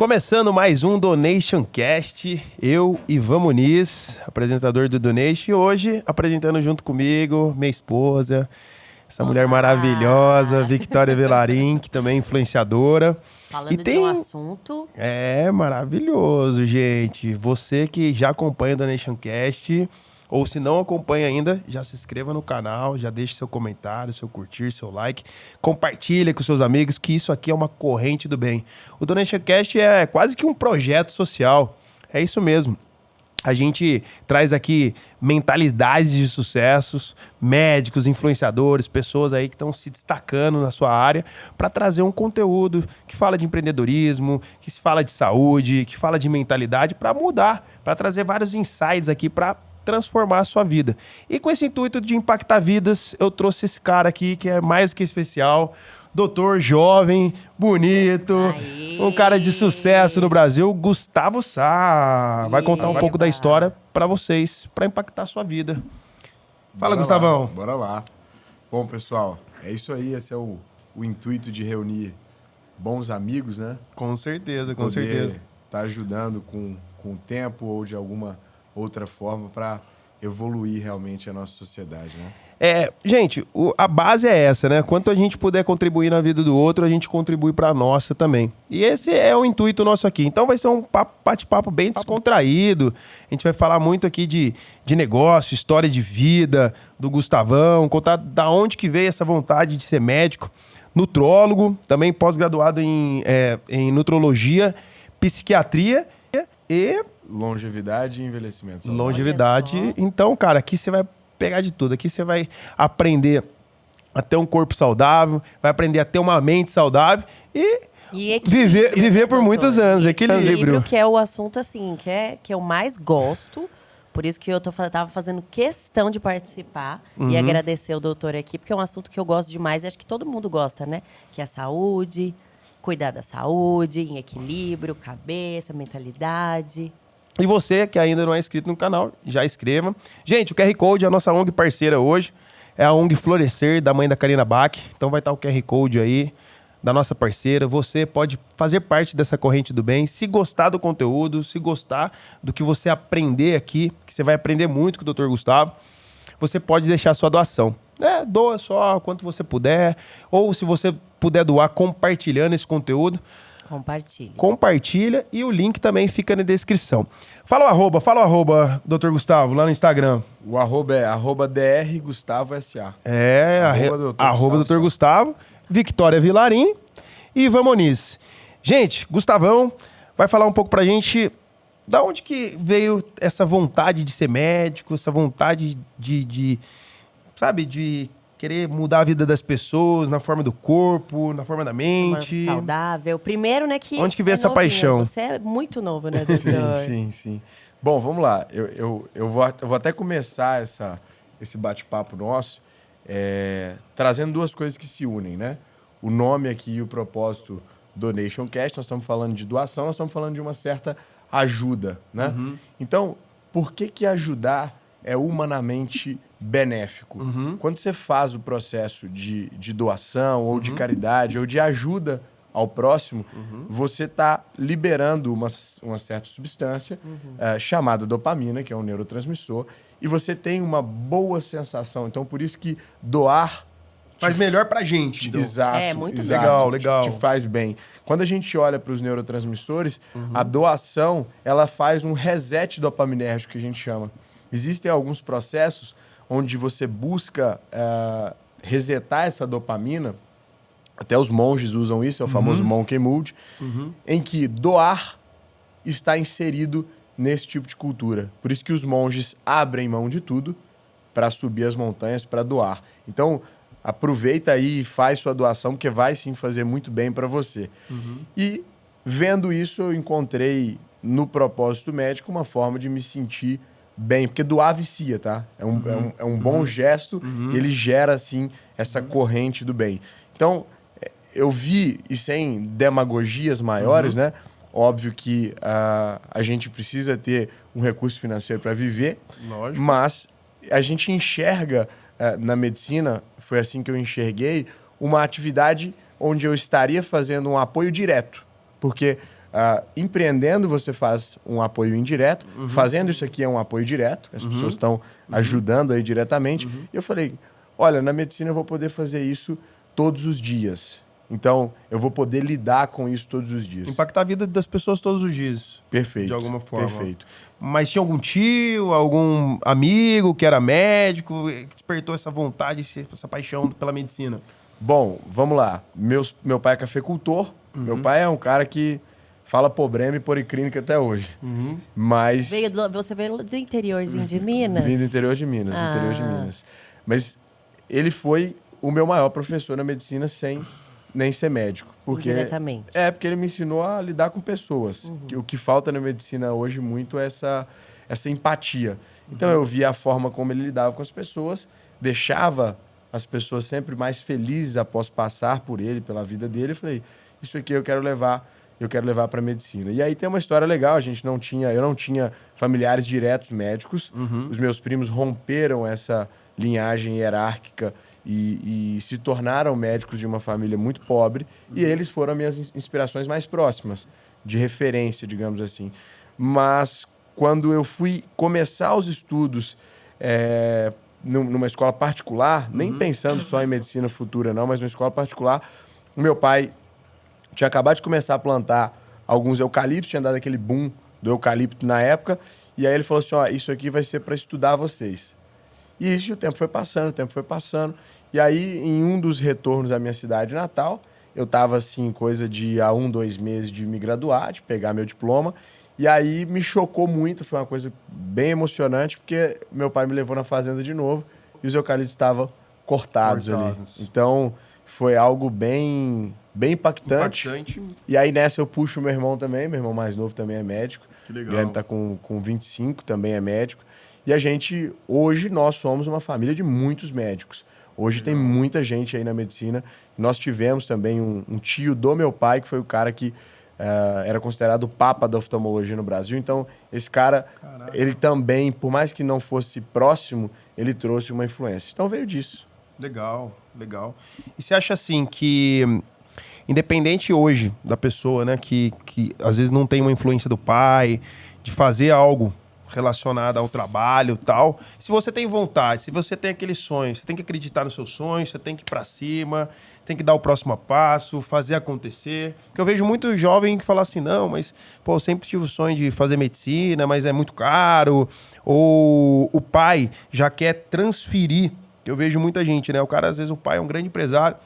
Começando mais um Donation Cast, eu, Ivan Muniz, apresentador do Donation, e hoje apresentando junto comigo minha esposa, essa mulher maravilhosa, Victoria Velarim, que também é influenciadora. Falando de um assunto... É maravilhoso, gente. Você que já acompanha o Donation Cast, ou se não acompanha ainda, já se inscreva no canal, já deixe seu comentário, seu curtir, seu like. Compartilha com seus amigos que isso aqui é uma corrente do bem. O Donation Cast é quase que um projeto social. É isso mesmo. A gente traz aqui mentalidades de sucessos, médicos, influenciadores, pessoas aí que estão se destacando na sua área para trazer um conteúdo que fala de empreendedorismo, que se fala de saúde, que fala de mentalidade para mudar, para trazer vários insights aqui para transformar a sua vida. E com esse intuito de impactar vidas, eu trouxe esse cara aqui que é mais do que especial. Doutor jovem, bonito, um cara de sucesso no Brasil, Gustavo Sá. Vai contar um pouco da história para vocês, para impactar a sua vida. Fala, Gustavão. Bora lá. Bom, pessoal, é isso aí. Esse é o intuito de reunir bons amigos, né? Com certeza, com certeza. Tá ajudando com o tempo ou de alguma outra forma para evoluir realmente a nossa sociedade, né? Gente, a base é essa, né? Quanto a gente puder contribuir na vida do outro, a gente contribui para a nossa também. E esse é o intuito nosso aqui. Então vai ser um bate-papo bem descontraído. A gente vai falar muito aqui de negócio, história de vida do Gustavão, contar da onde que veio essa vontade de ser médico, nutrólogo, também pós-graduado em nutrologia, psiquiatria e... longevidade e envelhecimento saudável. Longevidade. Então, cara, aqui você vai pegar de tudo. Aqui você vai aprender a ter um corpo saudável, vai aprender a ter uma mente saudável e viver por muitos anos. Equilíbrio. Que é o assunto, assim, que eu mais gosto. Por isso que eu tava fazendo questão de participar e agradecer o doutor aqui, porque é um assunto que eu gosto demais e acho que todo mundo gosta, né? Que é a saúde, cuidar da saúde, em equilíbrio, cabeça, mentalidade. E você que ainda não é inscrito no canal, já inscreva. Gente, o QR Code é a nossa ONG parceira hoje. É a ONG Florescer, da mãe da Karina Bach. Então vai estar o QR Code aí, da nossa parceira. Você pode fazer parte dessa corrente do bem. Se gostar do conteúdo, se gostar do que você aprender aqui, que você vai aprender muito com o Dr. Gustavo, você pode deixar a sua doação. Doa só quanto você puder. Ou se você puder doar compartilhando esse conteúdo, compartilha e o link também fica na descrição. Fala o arroba, Dr. Gustavo, lá no Instagram. O arroba é @drGustavoSA. Arroba Dr. Gustavo, Victoria Velarim e Ivan Muniz. Gente, Gustavão vai falar um pouco pra gente da onde que veio essa vontade de ser médico, essa vontade de querer mudar a vida das pessoas, na forma do corpo, na forma da mente. Saudável. Primeiro, né, que... Onde que veio essa paixão? Você é muito novo, né, doutor? Sim. Bom, vamos lá. Eu vou até começar esse bate-papo nosso trazendo duas coisas que se unem, né? O nome aqui e o propósito Donation Cast, nós estamos falando de doação, nós estamos falando de uma certa ajuda, né? Então, por que ajudar é humanamente benéfico? Quando você faz o processo de doação, ou de caridade, ou de ajuda ao próximo, você está liberando uma certa substância chamada dopamina, que é um neurotransmissor, e você tem uma boa sensação. Então, por isso que doar... faz melhor pra gente. Então. Exato. Muito legal. Te faz bem. Quando a gente olha para os neurotransmissores, a doação, ela faz um reset dopaminérgico, que a gente chama. Existem alguns processos onde você busca resetar essa dopamina, até os monges usam isso, é o famoso monkey mood, em que doar está inserido nesse tipo de cultura. Por isso que os monges abrem mão de tudo para subir as montanhas, para doar. Então, aproveita aí e faz sua doação, porque vai sim fazer muito bem para você. E, vendo isso, eu encontrei no propósito médico uma forma de me sentir bem, porque doar vicia, tá? É um bom gesto e ele gera, assim, essa corrente do bem. Então, eu vi, e sem demagogias maiores, né? Óbvio que a gente precisa ter um recurso financeiro para viver, lógico, mas a gente enxerga na medicina, foi assim que eu enxerguei, uma atividade onde eu estaria fazendo um apoio direto. Porque Empreendendo, você faz um apoio indireto. Fazendo isso aqui é um apoio direto. As pessoas estão ajudando aí diretamente. E eu falei, olha, na medicina eu vou poder fazer isso todos os dias. Então, eu vou poder lidar com isso todos os dias. Impactar a vida das pessoas todos os dias. Perfeito. De alguma forma. Perfeito. Mas tinha algum tio, algum amigo que era médico, que despertou essa vontade, essa paixão pela medicina? Bom, vamos lá. Meu pai é cafeicultor. Meu pai é um cara que fala problema e policlínica até hoje. Mas... Você veio do interiorzinho de Minas? Vim do interior de Minas, interior de Minas. Mas ele foi o meu maior professor na medicina sem nem ser médico. Diretamente. Porque ele me ensinou a lidar com pessoas. O que falta na medicina hoje muito é essa empatia. Então eu via a forma como ele lidava com as pessoas, deixava as pessoas sempre mais felizes após passar por ele, pela vida dele. Eu falei, isso aqui eu quero levar para medicina. E aí tem uma história legal, eu não tinha familiares diretos médicos. Os meus primos romperam essa linhagem hierárquica e se tornaram médicos de uma família muito pobre. E eles foram as minhas inspirações mais próximas, de referência, digamos assim. Mas quando eu fui começar os estudos numa escola particular, nem pensando só em medicina futura não, mas numa escola particular, o meu pai tinha acabado de começar a plantar alguns eucaliptos, tinha dado aquele boom do eucalipto na época, e aí ele falou assim, isso aqui vai ser para estudar vocês. E isso, o tempo foi passando, e aí em um dos retornos à minha cidade natal, eu estava assim, coisa de 2 meses de me graduar, de pegar meu diploma, e aí me chocou muito, foi uma coisa bem emocionante, porque meu pai me levou na fazenda de novo, e os eucaliptos estavam cortados ali. Então, foi algo bem impactante. E aí nessa eu puxo o meu irmão também, meu irmão mais novo também é médico. Que legal. Ele tá com 25, também é médico. E hoje nós somos uma família de muitos médicos. Hoje tem muita gente aí na medicina. Nós tivemos também um tio do meu pai, que foi o cara que era considerado o papa da oftalmologia no Brasil. Então, esse cara, ele também, por mais que não fosse próximo, ele trouxe uma influência. Então veio disso. Legal. E você acha assim que, independente hoje da pessoa, né, que às vezes não tem uma influência do pai, de fazer algo relacionado ao trabalho e tal, se você tem vontade, se você tem aquele sonho, você tem que acreditar nos seus sonhos, você tem que ir pra cima, você tem que dar o próximo passo, fazer acontecer. Porque eu vejo muito jovem que fala assim, não, mas pô, eu sempre tive o sonho de fazer medicina, mas é muito caro. Ou o pai já quer transferir. Eu vejo muita gente, né? O cara, às vezes, o pai é um grande empresário,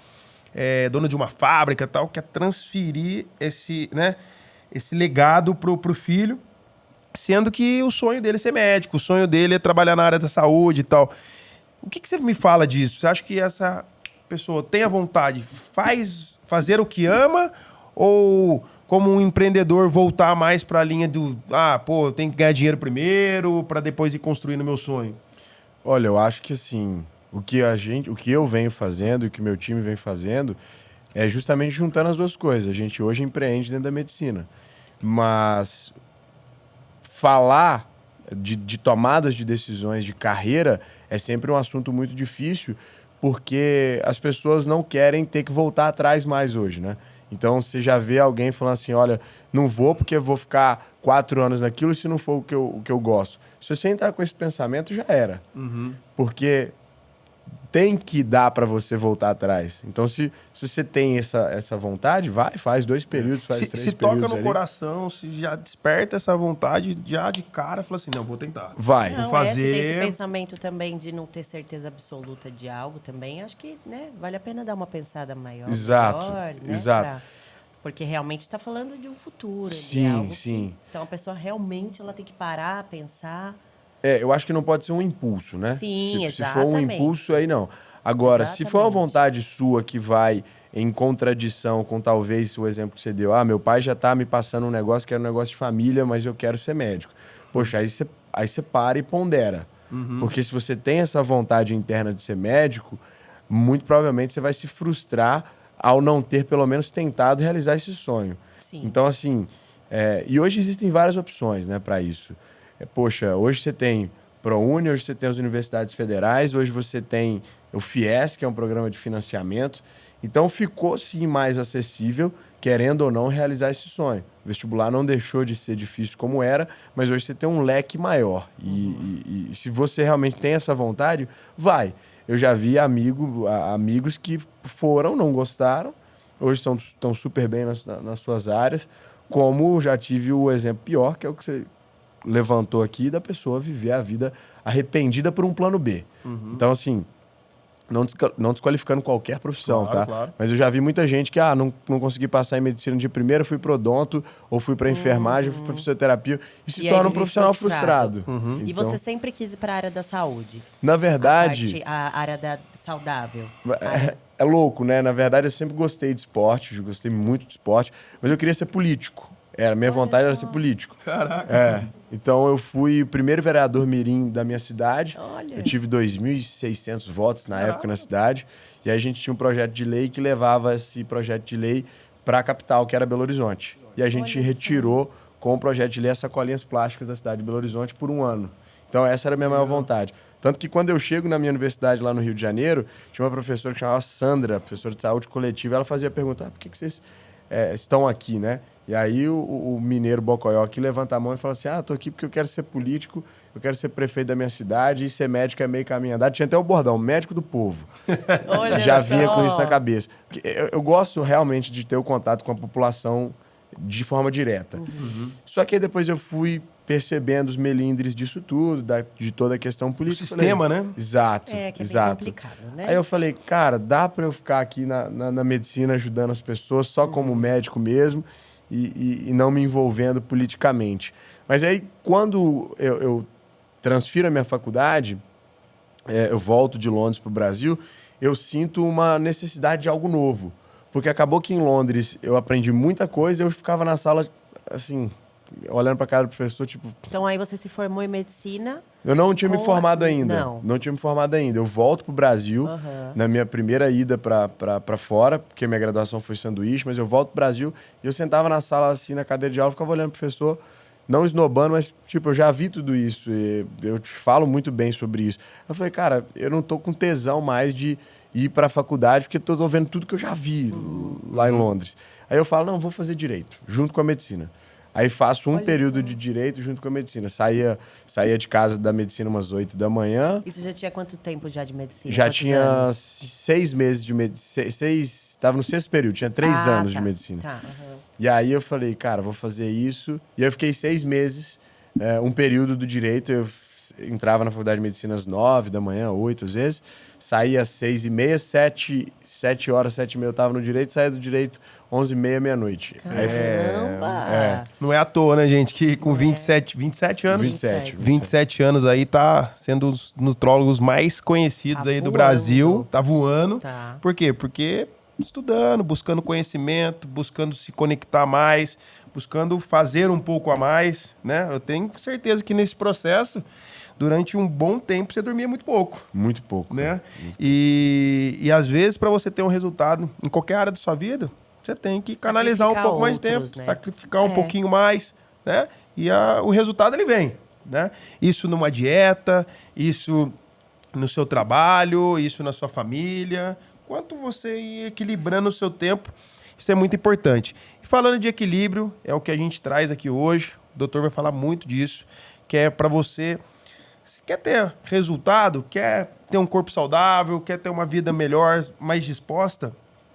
dono de uma fábrica e tal, quer transferir esse legado pro filho, sendo que o sonho dele é ser médico, o sonho dele é trabalhar na área da saúde e tal. O que você me fala disso? Você acha que essa pessoa tem a vontade, fazer o que ama, ou como um empreendedor voltar mais para a linha do, eu tenho que ganhar dinheiro primeiro para depois ir construindo meu sonho? Olha, eu acho que assim, o que eu venho fazendo e o que meu time vem fazendo é justamente juntando as duas coisas. A gente hoje empreende dentro da medicina, mas falar de tomadas de decisões de carreira é sempre um assunto muito difícil, porque as pessoas não querem ter que voltar atrás mais hoje, né? Então, você já vê alguém falando assim, olha, não vou porque vou ficar 4 anos naquilo se não for o que eu gosto. Se você entrar com esse pensamento, já era. Porque tem que dar para você voltar atrás. Então, se você tem essa vontade, faz 2 períodos, faz 3 períodos. Se toca no coração, se já desperta essa vontade, já de cara, fala assim, não, vou tentar. Vou fazer. Se tem esse pensamento também de não ter certeza absoluta de algo também, acho que, né, vale a pena dar uma pensada maior. Exato, maior, né, exato. Porque realmente está falando de um futuro. Sim, de algo sim. Então, a pessoa realmente ela tem que parar, pensar. Eu acho que não pode ser um impulso, né? Sim, se for um impulso, aí não. Agora, se for uma vontade sua que vai em contradição com talvez o exemplo que você deu, meu pai já tá me passando um negócio que era um negócio de família, mas eu quero ser médico. Poxa, aí você para e pondera. Porque se você tem essa vontade interna de ser médico, muito provavelmente você vai se frustrar ao não ter pelo menos tentado realizar esse sonho. Sim. Então, assim, e hoje existem várias opções, né, para isso. Poxa, hoje você tem ProUni, hoje você tem as universidades federais, hoje você tem o FIES, que é um programa de financiamento. Então ficou sim mais acessível, querendo ou não, realizar esse sonho. O vestibular não deixou de ser difícil como era, mas hoje você tem um leque maior. E se você realmente tem essa vontade, vai. Eu já vi amigos que foram, não gostaram, hoje estão super bem nas suas áreas, como já tive o exemplo pior, que é o que você levantou aqui, da pessoa viver a vida arrependida por um plano B. Então, assim, não desqualificando qualquer profissão, Claro, tá? claro. Mas eu já vi muita gente que, não consegui passar em medicina de primeira, fui pro odonto, ou fui pra enfermagem, fui pra fisioterapia, e se E aí torna um vive profissional frustrado. frustrado. E Então, você sempre quis ir para a área da saúde? na verdade, A área da saudável. é louco, né? Na verdade, eu sempre gostei de esporte, eu gostei muito de esporte, mas eu queria ser político. Minha vontade era ser político. Caraca. Então eu fui o primeiro vereador mirim da minha cidade. Olha. Eu tive 2.600 votos na época na cidade. E aí a gente tinha um projeto de lei que levava esse projeto de lei para a capital, que era Belo Horizonte. E a gente retirou com o projeto de lei as sacolinhas plásticas da cidade de Belo Horizonte por um ano. Então essa era a minha maior vontade. Tanto que quando eu chego na minha universidade lá no Rio de Janeiro, tinha uma professora que chamava Sandra, professora de saúde coletiva, ela fazia perguntar, por que vocês estão aqui, né? E aí o mineiro Bocoió aqui levanta a mão e fala assim, tô aqui porque eu quero ser político, eu quero ser prefeito da minha cidade e ser médico é meio caminho andado. Tinha até o bordão, médico do povo. Olha Já vinha só. com isso na cabeça. Eu gosto realmente de ter o contato com a população de forma direta. Só que aí depois eu fui percebendo os melindres disso tudo, de toda a questão política. O sistema, né? Exato, Que é bem exato. complicado, né? Aí eu falei, cara, dá pra eu ficar aqui na medicina ajudando as pessoas só como médico mesmo e não me envolvendo politicamente. Mas aí, quando eu transfiro a minha faculdade, eu volto de Londres pro Brasil, eu sinto uma necessidade de algo novo. Porque acabou que em Londres eu aprendi muita coisa e eu ficava na sala, assim, olhando pra cara do professor, tipo... Então aí você se formou em medicina. Eu não tinha me Com formado a- ainda. Não. Tinha me formado ainda. Eu volto pro Brasil, na minha primeira ida pra fora, porque minha graduação foi sanduíche, mas eu volto pro Brasil e eu sentava na sala, assim, na cadeira de aula, ficava olhando pro professor, não esnobando, mas, tipo, eu já vi tudo isso e eu te falo muito bem sobre isso. Eu falei, cara, eu não tô com tesão mais de ir pra faculdade, porque tô vendo tudo que eu já vi lá em Londres. Aí eu falo, não, vou fazer direito, junto com a medicina. Aí faço um período de direito junto com a medicina. Saía de casa da medicina umas 8 da manhã. Isso já tinha quanto tempo já de medicina? Já Quantos tinha anos? 6 meses de medicina. Estava no 6º período, tinha 3 anos de tá. medicina. Tá, E aí eu falei, cara, vou fazer isso. E aí eu fiquei 6 meses, um período do direito. Eu entrava na faculdade de medicina às 9 da manhã, 8 às vezes. Saía às 6h30, 7 horas, 7h30 eu tava no direito. Saía do direito 11h30, meia-noite. Aí Caramba! Não é à toa, né, gente? Que com 27 anos... 27 anos aí tá sendo os nutrólogos mais conhecidos Tá aí do voando. Brasil. Tá voando. Tá. Por quê? Porque estudando, buscando conhecimento, buscando se conectar mais, buscando fazer um pouco a mais, né? Eu tenho certeza que nesse processo, durante um bom tempo, você dormia muito pouco. Muito pouco. Né? E às vezes, para você ter um resultado em qualquer área da sua vida, você tem que canalizar um pouco mais de tempo, outros, né? sacrificar um pouquinho mais, né? E o resultado, ele vem, né? Isso numa dieta, isso no seu trabalho, isso na sua família. Quanto você ir equilibrando o seu tempo, isso é muito importante. E falando de equilíbrio, é o que a gente traz aqui hoje. O doutor vai falar muito disso, que é para você... Se quer ter resultado, quer ter um corpo saudável, quer ter uma vida melhor, mais disposta,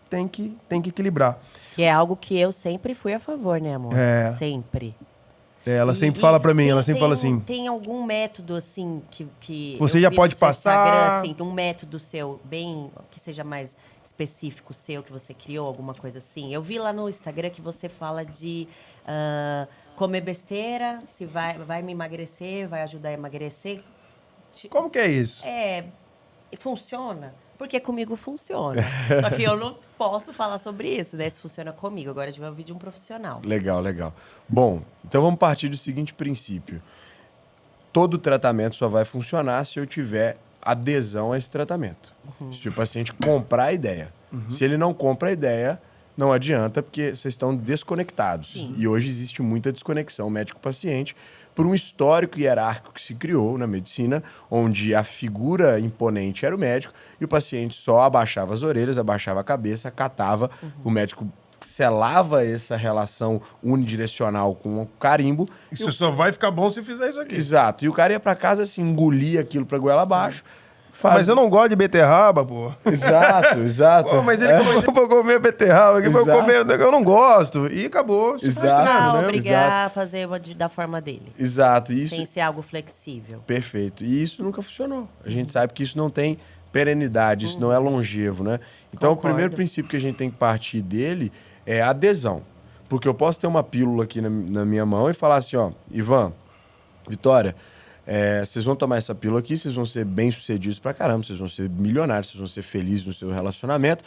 tem que equilibrar. Que é algo que eu sempre fui a favor, né, amor? É. Sempre. Ela sempre fala pra mim, ela sempre fala assim... Tem algum método, assim, que Você eu já vi pode no seu passar- Instagram, assim, um método seu, bem... Que seja mais específico seu, que você criou, alguma coisa assim. Eu vi lá no Instagram que você fala de comer besteira, se vai me emagrecer, vai ajudar a emagrecer. Como que é isso? Funciona? Porque comigo funciona. Só que eu não posso falar sobre isso, né? Se funciona comigo. Agora a gente vai ouvir de um profissional. Legal, legal. Bom, então vamos partir do seguinte princípio. Todo tratamento só vai funcionar se eu tiver adesão a esse tratamento. Se o paciente comprar a ideia. Se ele não compra a ideia, não adianta porque vocês estão desconectados. Sim. E hoje existe muita desconexão médico-paciente por um histórico hierárquico que se criou na medicina, onde a figura imponente era o médico e o paciente só abaixava as orelhas, abaixava a cabeça, acatava, o médico selava essa relação unidirecional com o carimbo. Isso só vai ficar bom se fizer isso aqui. Exato. E o cara ia pra casa, assim, engolia aquilo pra goela abaixo. Mas eu não gosto de beterraba, pô. Exato, exato. Pô, mas ele colocou pra comer beterraba aqui, pra eu Exato. comer, eu não gosto. E acabou. se Exato. frustrando, Não, né? obrigar a fazer da forma dele. Exato. Isso, Sem ser algo flexível. perfeito. E isso nunca funcionou. A gente sabe que isso não tem perenidade, isso não é longevo, né? Então, o Concordo. primeiro princípio que a gente tem que partir dele é a adesão. Porque eu posso ter uma pílula aqui na minha mão e falar assim, ó, Ivan, Vitória, vocês vão tomar essa pílula aqui, vocês vão ser bem-sucedidos pra caramba, vocês vão ser milionários, vocês vão ser felizes no seu relacionamento.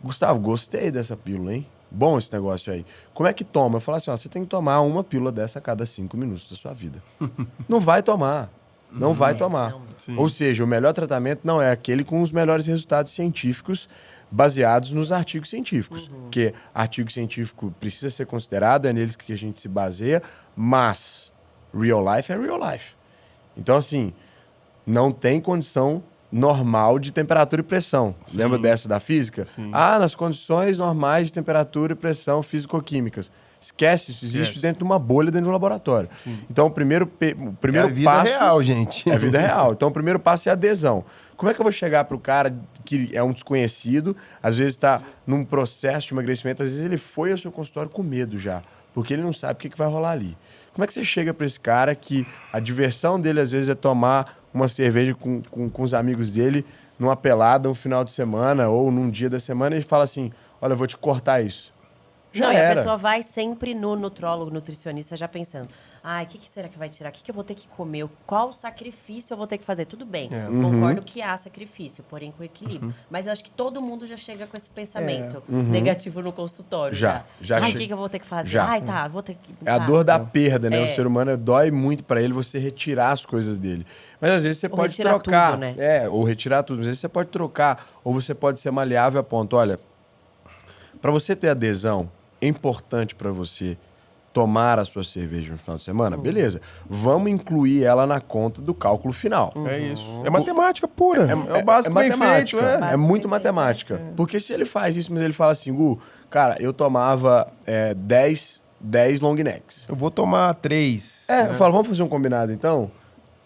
Gustavo, gostei dessa pílula, hein? Bom esse negócio aí. Como é que toma? Eu falo assim, ó, você tem que tomar uma pílula dessa a cada 5 minutos da sua vida. Não vai tomar. Não vai tomar. não. Ou seja, o melhor tratamento não é aquele com os melhores resultados científicos baseados nos artigos científicos. Porque artigo científico precisa ser considerado, é neles que a gente se baseia, mas real life é real life. Então, assim, não tem condição normal de temperatura e pressão. Lembra dessa da física? Nas condições normais de temperatura e pressão físico-químicas. Esquece isso, existe dentro de uma bolha, dentro de um laboratório. Então, o primeiro É a vida passo... real, gente. É a vida real. Então, o primeiro passo é a adesão. Como é que eu vou chegar para o cara que é um desconhecido, às vezes está num processo de emagrecimento, às vezes ele foi ao seu consultório com medo já, porque ele não sabe o que vai rolar ali. Como é que você chega para esse cara que a diversão dele, às vezes, é tomar uma cerveja com os amigos dele numa pelada, um final de semana ou num dia da semana e fala assim, olha, eu vou te cortar isso. Já Não, e era. a pessoa vai sempre no nutrólogo, nutricionista, já pensando, o que será que vai tirar? O que eu vou ter que comer? Qual sacrifício eu vou ter que fazer? Tudo bem, concordo que há sacrifício, porém com equilíbrio. Mas eu acho que todo mundo já chega com esse pensamento negativo no consultório. Já O chega. que eu vou ter que fazer? Já. Vou ter que... É a dor da perda, né? É. O ser humano dói muito pra ele você retirar as coisas dele. Mas às vezes você pode retirar trocar. tudo, né? Ou retirar tudo. Mas às vezes você pode trocar. Ou você pode ser maleável a ponto. Olha, pra você ter adesão, é importante pra você tomar a sua cerveja no final de semana? Beleza. Vamos incluir ela na conta do cálculo final. É isso. É matemática pura. É o básico bem matemática. feito. É Básico muito bem matemática. Porque se ele faz isso, mas ele fala assim, Gu, cara, eu tomava 10 long necks. Eu vou tomar 3. Eu falo, vamos fazer um combinado então?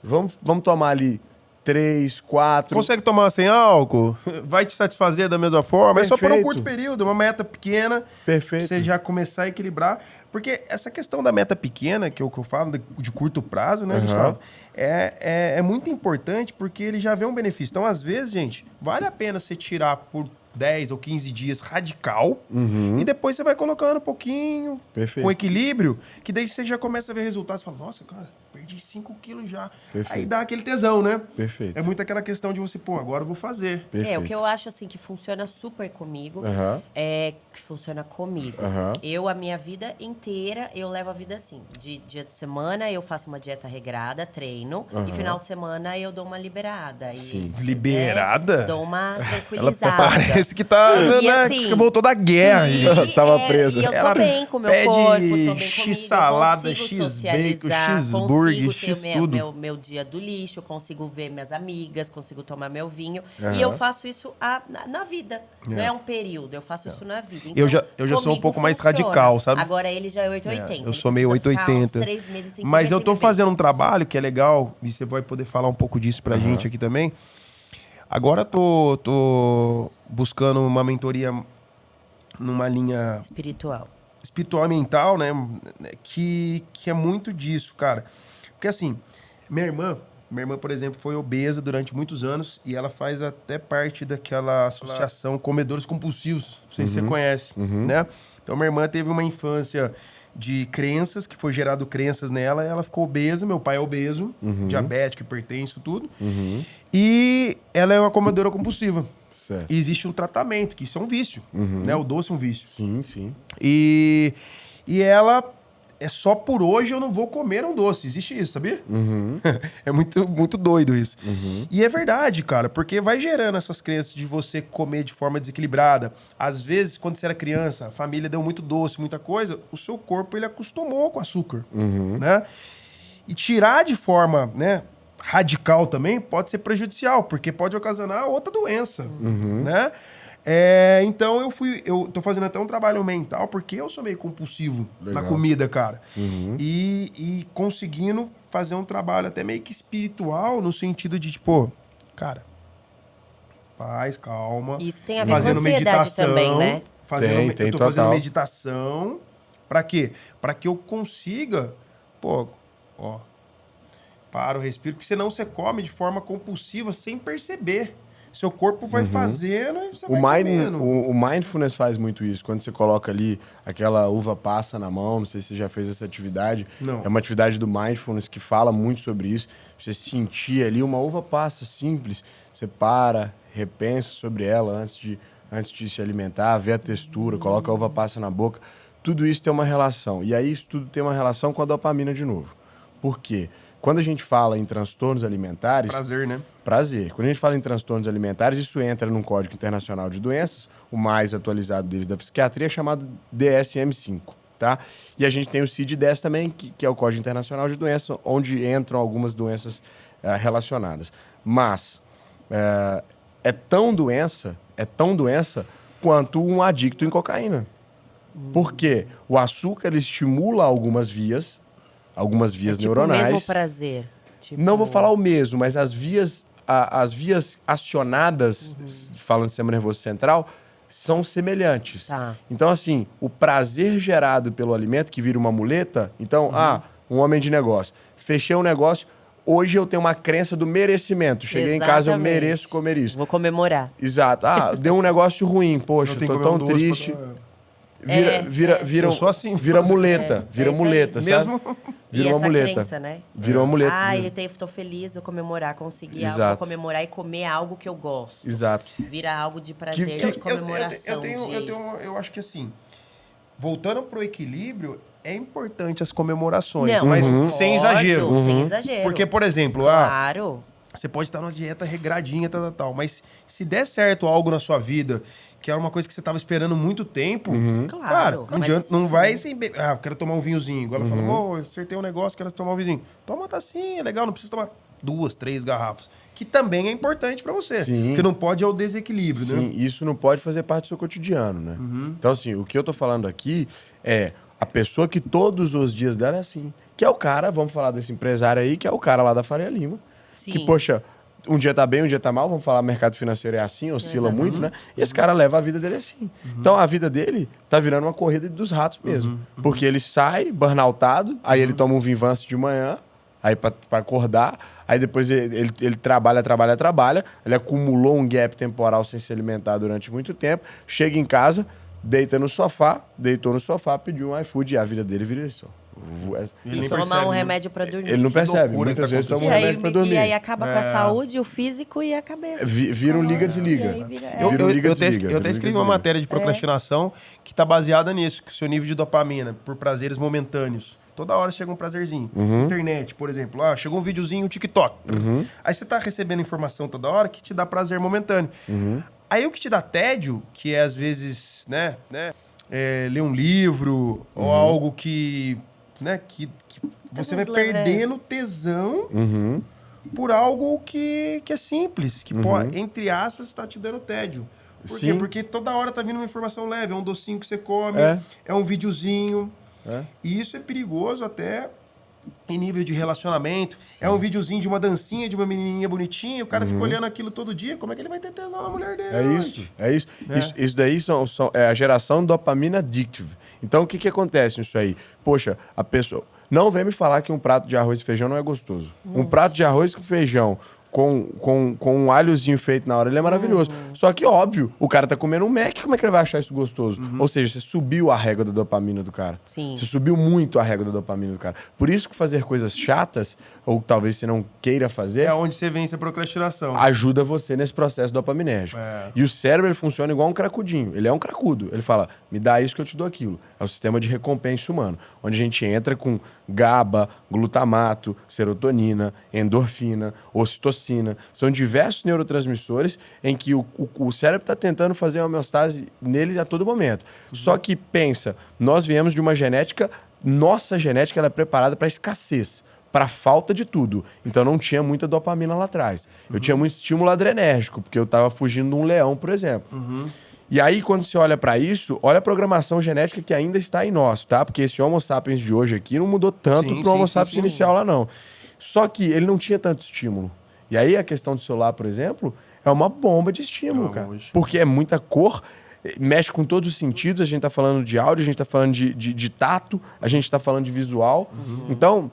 Vamos tomar ali 3, 4... Consegue tomar sem álcool? Vai te satisfazer da mesma forma? É só por um Perfeito. curto período, uma meta pequena. Perfeito. Você já começar a equilibrar. Porque essa questão da meta pequena, que é o que eu falo, de curto prazo, né, Gustavo? É muito importante porque ele já vê um benefício. Então, às vezes, gente, vale a pena você tirar por 10 ou 15 dias radical e depois você vai colocando um pouquinho, Perfeito. com equilíbrio, que daí você já começa a ver resultados. Você fala, nossa, cara, perdi 5 quilos já. Perfeito. Aí dá aquele tesão, né? Perfeito. É muito aquela questão de você, agora eu vou fazer. Perfeito. O que eu acho, assim, que funciona super comigo, que funciona comigo. Eu, a minha vida inteira, eu levo a vida assim. De dia de semana, eu faço uma dieta regrada, treino, e final de semana eu dou uma liberada. Sim. Liberada? Dou uma Ela tranquilizada. parece que tá, E né, assim, que voltou da guerra. gente. Tava presa. E eu Ela tô bem com o meu pede corpo, tô bem comigo. x-salada, eu consigo x-bacon, socializar, x-burger, consigo ter x-tudo. meu dia do lixo, eu consigo ver minhas amigas, consigo tomar meu vinho. E eu faço isso na vida. Não é um período, eu faço isso na vida. Então, Eu já sou um comigo pouco mais funciona. radical, sabe? Agora ele já é 880. Eu ele sou meio precisa ficar uns 880. 3 meses sem Mas comer, eu sem tô beber. fazendo um trabalho que é legal, e você vai poder falar um pouco disso pra gente aqui também. Agora tô buscando uma mentoria numa linha Espiritual. espiritual e mental, né? Que é muito disso, cara. Porque assim, minha irmã, por exemplo, foi obesa durante muitos anos e ela faz até parte daquela associação Comedores Compulsivos. Não sei se você conhece, né? Então, minha irmã teve uma infância de crenças, que foi gerado crenças nela, e ela ficou obesa. Meu pai é obeso, diabético, hipertenso, tudo. E ela é uma comedora compulsiva. Certo. E existe um tratamento, que isso é um vício, né? O doce é um vício. Sim, sim. E ela é só por hoje eu não vou comer um doce. Existe isso, sabia? É muito, muito doido isso. E é verdade, cara, porque vai gerando essas crenças de você comer de forma desequilibrada. Às vezes, quando você era criança, a família deu muito doce, muita coisa, o seu corpo ele acostumou com açúcar, né? E tirar de forma, né, radical também pode ser prejudicial, porque pode ocasionar outra doença, né? Então eu tô fazendo até um trabalho mental, porque eu sou meio compulsivo na comida, cara. E conseguindo fazer um trabalho até meio que espiritual, no sentido de, tipo, cara, paz, calma. Isso tem a ver com ansiedade também, né? Tem, eu tô fazendo meditação. Pra quê? Pra que eu consiga, pô, ó, para o respiro, porque senão você come de forma compulsiva sem perceber. Seu corpo vai fazendo e você vai comendo. O mindfulness faz muito isso. Quando você coloca ali aquela uva passa na mão, não sei se você já fez essa atividade. Não. É uma atividade do mindfulness que fala muito sobre isso. Você sentir ali uma uva passa simples, você para, repensa sobre ela antes de se alimentar, vê a textura, coloca a uva passa na boca. Tudo isso tem uma relação. E aí isso tudo tem uma relação com a dopamina de novo. Por quê? Quando a gente fala em transtornos alimentares... Prazer, né? Prazer. Quando a gente fala em transtornos alimentares, isso entra num Código Internacional de Doenças, o mais atualizado deles da psiquiatria, chamado DSM-5, tá? E a gente tem o CID-10 também, que é o Código Internacional de Doenças, onde entram algumas doenças relacionadas. Mas é tão doença quanto um adicto em cocaína. Por quê? O açúcar ele estimula algumas vias neuronais. O mesmo prazer. Não vou falar o mesmo, mas as vias acionadas, falando do sistema nervoso central, são semelhantes. Tá. Então, assim, o prazer gerado pelo alimento, que vira uma muleta, então, um homem de negócio. Fechei um negócio, hoje eu tenho uma crença do merecimento. Cheguei em casa, eu mereço comer isso. Vou comemorar. Exato. Deu um negócio ruim, poxa, tô tão triste. Vira eu sou assim. Vira muleta. Vira muleta, sabe? Mesmo... Vira e uma essa muleta. crença, né? Vira uma muleta. Tô feliz, vou comemorar, consegui Exato. algo, vou comemorar e comer algo que eu gosto. Exato. Vira algo de prazer, de comemoração. Eu acho que assim, voltando pro equilíbrio, é importante as comemorações, Não, mas sem exagero. Sem exagero. Porque, por exemplo, claro. Você pode estar numa dieta regradinha, tal, mas se der certo algo na sua vida, que era uma coisa que você estava esperando muito tempo, Claro. cara, não vai sem beber. Eu quero tomar um vinhozinho. Agora ela fala, eu acertei um negócio, quero tomar um vinhozinho. Toma uma tacinha, legal, não precisa tomar 2, 3 garrafas. Que também é importante pra você. Sim. Porque não pode é o desequilíbrio, né? Sim, isso não pode fazer parte do seu cotidiano, né? Então, assim, o que eu tô falando aqui é a pessoa que todos os dias dela é assim. Que é o cara, vamos falar desse empresário aí, que é o cara lá da Faria Lima. Sim. Que, poxa, um dia tá bem, um dia tá mal, vamos falar, mercado financeiro é assim, oscila muito, né? E esse cara leva a vida dele assim. Então a vida dele tá virando uma corrida dos ratos mesmo. Porque ele sai burnoutado, aí ele toma um Vinvance de manhã, aí pra acordar, aí depois ele trabalha, ele acumulou um gap temporal sem se alimentar durante muito tempo, chega em casa, deitou no sofá, pediu um iFood e a vida dele vira isso. E tomar um remédio pra dormir. Ele não percebe. loucura, Muitas vezes toma um E aí, remédio pra dormir. E aí acaba com a saúde, o físico e a cabeça. Vira um liga-desliga. Eu até escrevi uma matéria de procrastinação que tá baseada nisso, que o seu nível de dopamina, por prazeres momentâneos. Toda hora chega um prazerzinho. Internet, por exemplo. Chegou um videozinho, um TikTok. Aí você tá recebendo informação toda hora que te dá prazer momentâneo. Aí o que te dá tédio, que é às vezes, ler um livro ou algo que você vai perdendo tesão por algo que é simples, que pode, entre aspas, está te dando tédio. Por quê? Porque toda hora tá vindo uma informação leve, é um docinho que você come, é um videozinho. E isso é perigoso até em nível de relacionamento. É um videozinho de uma dancinha de uma menininha bonitinha, o cara fica olhando aquilo todo dia, como é que ele vai ter tesão na mulher dele? É isso. Isso daí é a geração dopamina addictive. Então, o que acontece nisso aí? Poxa, a pessoa... Não vem me falar que um prato de arroz e feijão não é gostoso. Um prato de arroz com feijão, com um alhozinho feito na hora, ele é maravilhoso. Só que, óbvio, o cara tá comendo um Mac, como é que ele vai achar isso gostoso? Ou seja, você subiu a régua da dopamina do cara. Sim. Você subiu muito a régua da dopamina do cara. Por isso que fazer coisas chatas, ou que talvez você não queira fazer, É onde você vence a procrastinação. ajuda você nesse processo dopaminérgico. É. E o cérebro ele funciona igual um cracudinho. Ele é um cracudo. Ele fala, me dá isso que eu te dou aquilo. É o sistema de recompensa humano, onde a gente entra com GABA, glutamato, serotonina, endorfina, ocitocina. São diversos neurotransmissores em que o cérebro está tentando fazer a homeostase neles a todo momento. Só que, pensa, nós viemos de uma genética, nossa genética ela é preparada para escassez, para falta de tudo. Então não tinha muita dopamina lá atrás. Eu tinha muito estímulo adrenérgico, porque eu estava fugindo de um leão, por exemplo. E aí, quando você olha para isso, olha a programação genética que ainda está em nós, tá? Porque esse Homo sapiens de hoje aqui não mudou tanto Sim, pro Homo sim, sapiens sim. inicial lá, não. Só que ele não tinha tanto estímulo. E aí, a questão do celular, por exemplo, é uma bomba de estímulo, cara. Porque é muita cor, mexe com todos os sentidos. A gente tá falando de áudio, a gente tá falando de tato, a gente tá falando de visual. Então...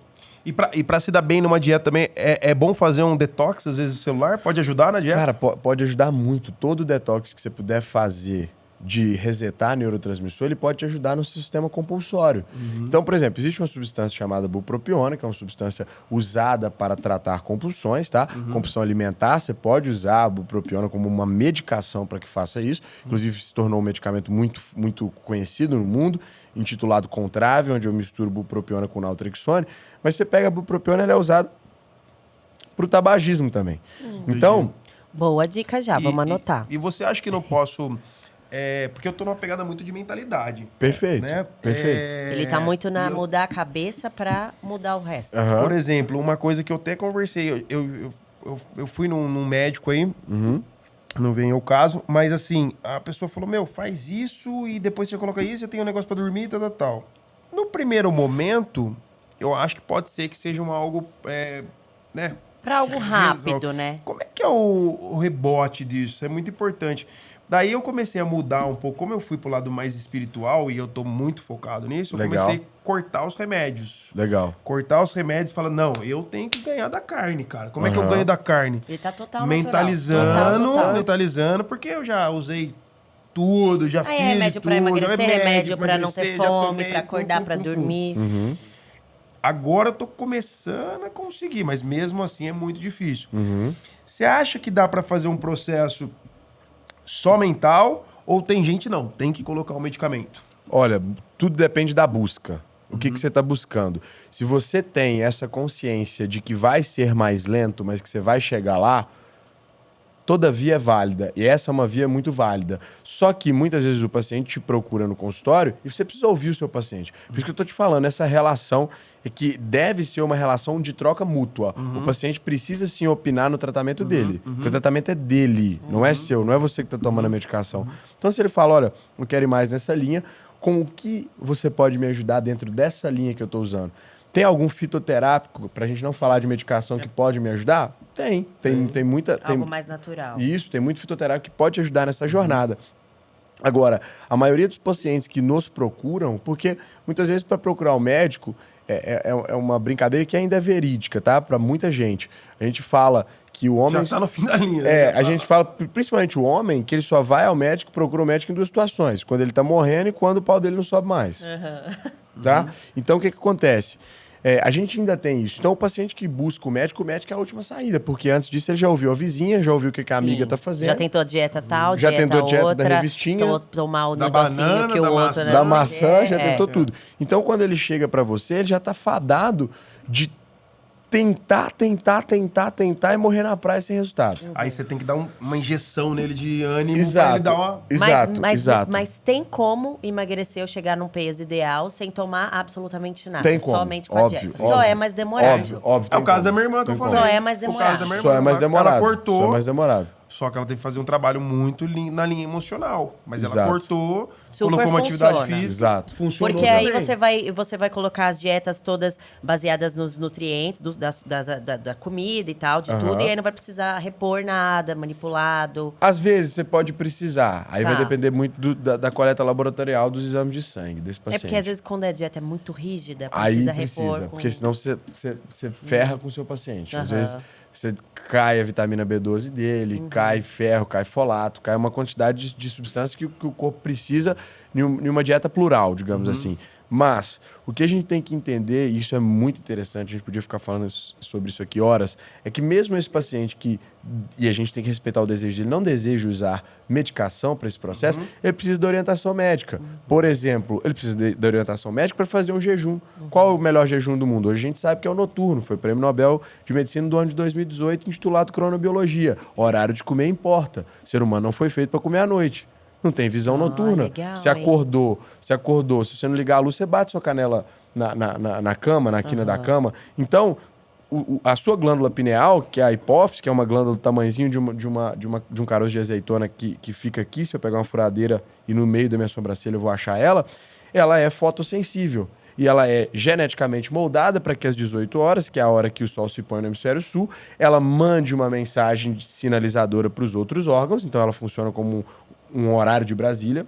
E pra se dar bem numa dieta também, é bom fazer um detox, às vezes, do celular? Pode ajudar na dieta? Cara, pode ajudar muito. Todo detox que você puder fazer de resetar neurotransmissor, ele pode te ajudar no sistema compulsório. Então, por exemplo, existe uma substância chamada bupropiona, que é uma substância usada para tratar compulsões, tá? Compulsão alimentar, você pode usar a bupropiona como uma medicação para que faça isso. Inclusive, se tornou um medicamento muito, muito conhecido no mundo, intitulado Contrave, onde eu misturo bupropiona com naltrexone. Mas você pega a bupropiona, ela é usada para o tabagismo também. Então... Boa dica já, vamos anotar. E você acha que não posso... porque eu tô numa pegada muito de mentalidade. Perfeito, Né? perfeito. Ele tá muito na e eu- mudar a cabeça pra mudar o resto. Por exemplo, uma coisa que eu até conversei, eu fui num médico aí, não vem ao caso, mas assim, a pessoa falou, meu, faz isso e depois você coloca isso, você tem um negócio pra dormir e tal. No primeiro momento, eu acho que pode ser que seja algo, né? Pra algo que rápido, resolve. né? Como é que é o rebote disso? É muito importante. Daí eu comecei a mudar um pouco. Como eu fui pro lado mais espiritual e eu tô muito focado nisso, eu Legal. comecei a cortar os remédios. Legal. Cortar os remédios e falar, não, eu tenho que ganhar da carne, cara. Como é que eu ganho da carne? Ele tá total Mentalizando, natural. mentalizando, porque eu já usei tudo, já fiz remédio pra tudo, emagrecer, remédio pra não ter emagrecer, já fome, tomei, pra acordar, pra dormir. Agora eu tô começando a conseguir, mas mesmo assim é muito difícil. Você acha que dá pra fazer um processo só mental ou tem gente não, tem que colocar o medicamento? Olha, tudo depende da busca. O que você está buscando? Se você tem essa consciência de que vai ser mais lento, mas que você vai chegar lá, toda via é válida. E essa é uma via muito válida. Só que muitas vezes o paciente te procura no consultório e você precisa ouvir o seu paciente. Por isso que eu estou te falando, essa relação é que deve ser uma relação de troca mútua. O paciente precisa sim opinar no tratamento dele. Porque o tratamento é dele, não é seu, não é você que está tomando a medicação. Então se ele fala, olha, não quero ir mais nessa linha, com o que você pode me ajudar dentro dessa linha que eu estou usando? Tem algum fitoterápico, pra gente não falar de medicação, que pode me ajudar? Tem muita... Algo mais natural. Isso, tem muito fitoterápico que pode te ajudar nessa jornada. Agora, a maioria dos pacientes que nos procuram, porque muitas vezes para procurar um médico é uma brincadeira que ainda é verídica, tá? Para muita gente. A gente fala que o homem... Já tá no fim da linha. né? A gente fala, principalmente o homem, que ele só vai ao médico, procura o médico em duas situações. Quando ele tá morrendo e quando o pau dele não sobe mais. Tá? Então, o que acontece? A gente ainda tem isso. Então, o paciente que busca o médico é a última saída. Porque antes disso, ele já ouviu a vizinha, já ouviu o que a amiga tá fazendo. Já tentou dieta tal, Já dieta tentou dieta outra, da revistinha, tomar o da negocinho banana, que o da outro... maçã. da maçã, já tentou É. tudo. Então, quando ele chega pra você, ele já tá fadado de tentar e morrer na praia sem resultado. Aí você tem que dar uma injeção nele de ânimo pra Exato. ele dar uma... Exato. Mas tem como emagrecer ou chegar num peso ideal sem tomar absolutamente nada. Tem como. Somente com a Óbvio, dieta. óbvio. Só é mais demorado. Óbvio. É o tem caso como. da minha irmã que eu Tem falei. como. Só é mais O caso demorado. da minha Só é irmã, mais demorado. Ela cortou, Só é mais demorado. só que ela teve que fazer um trabalho muito na linha emocional. Mas ela Exato. cortou, Super colocou uma atividade funciona. física. Exato. Funcionou Porque aí também. você vai colocar as dietas todas baseadas nos nutrientes da comida e tal, de tudo, e aí não vai precisar repor nada, manipulado. Às vezes você pode precisar. Aí Tá. vai depender muito da coleta laboratorial dos exames de sangue desse É paciente. porque às vezes quando a dieta é muito rígida, Aí precisa precisa, repor. porque senão você ferra com o seu paciente. Às Aham. vezes você cai a vitamina B12 dele, cai ferro, cai folato, cai uma quantidade de substâncias que o corpo precisa em uma dieta plural, digamos assim. Mas o que a gente tem que entender, e isso é muito interessante, a gente podia ficar falando sobre isso aqui horas, é que mesmo esse paciente e a gente tem que respeitar o desejo dele, não deseja usar medicação para esse processo, ele precisa da orientação médica. Por exemplo, ele precisa da orientação médica para fazer um jejum. Qual é o melhor jejum do mundo? Hoje a gente sabe que é o noturno, foi Prêmio Nobel de Medicina do ano de 2018, intitulado Cronobiologia. O horário de comer importa. O ser humano não foi feito para comer à noite. Não tem visão noturna. Legal, Você acordou, se você não ligar a luz, você bate sua canela na cama, na quina da cama. Então, a sua glândula pineal, que é a hipófise, que é uma glândula do tamanhozinho de um caroço de azeitona que fica aqui, se eu pegar uma furadeira e no meio da minha sobrancelha eu vou achar ela é fotossensível. E ela é geneticamente moldada para que às 18 horas, que é a hora que o sol se põe no hemisfério sul, ela mande uma mensagem sinalizadora para os outros órgãos. Então, ela funciona como um horário de Brasília,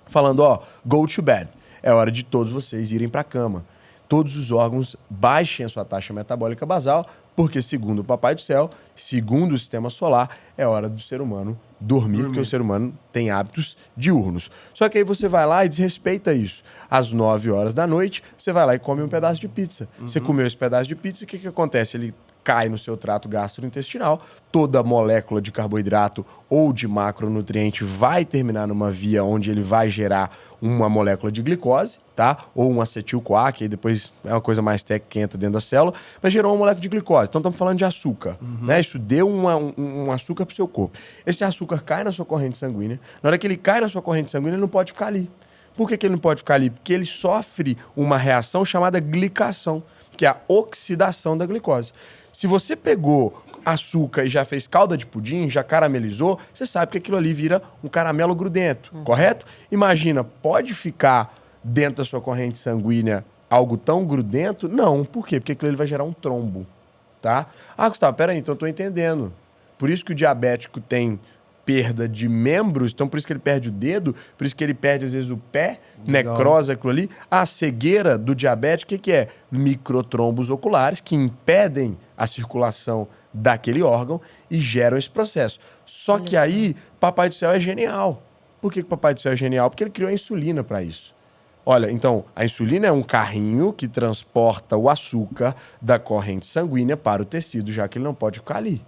falando, go to bed. É hora de todos vocês irem para a cama. Todos os órgãos baixem a sua taxa metabólica basal, porque segundo o Papai do Céu, segundo o sistema solar, é hora do ser humano dormir, porque o ser humano tem hábitos diurnos. Só que aí você vai lá e desrespeita isso. Às 9 horas da noite, você vai lá e come um pedaço de pizza. Você comeu esse pedaço de pizza, o que acontece? Ele cai no seu trato gastrointestinal, toda molécula de carboidrato ou de macronutriente vai terminar numa via onde ele vai gerar uma molécula de glicose, tá? Ou um acetil-CoA, que aí depois é uma coisa mais técnica que entra dentro da célula, mas gerou uma molécula de glicose. Então estamos falando de açúcar, né? Isso deu um açúcar pro seu corpo. Esse açúcar cai na sua corrente sanguínea. Na hora que ele cai na sua corrente sanguínea, ele não pode ficar ali. Por que ele não pode ficar ali? Porque ele sofre uma reação chamada glicação, que é a oxidação da glicose. Se você pegou açúcar e já fez calda de pudim, já caramelizou, você sabe que aquilo ali vira um caramelo grudento, correto? Imagina, pode ficar dentro da sua corrente sanguínea algo tão grudento? Não. Por quê? Porque aquilo ali vai gerar um trombo, tá? Ah, Gustavo, peraí, então eu tô entendendo. Por isso que o diabético tem perda de membros, então por isso que ele perde o dedo, por isso que ele perde às vezes o pé, necrose aquilo ali. A cegueira do diabético, o que é? Microtrombos oculares que impedem a circulação daquele órgão e geram esse processo. Só que aí, Papai do Céu é genial. Por que Papai do Céu é genial? Porque ele criou a insulina para isso. Olha, então, a insulina é um carrinho que transporta o açúcar da corrente sanguínea para o tecido, já que ele não pode ficar ali.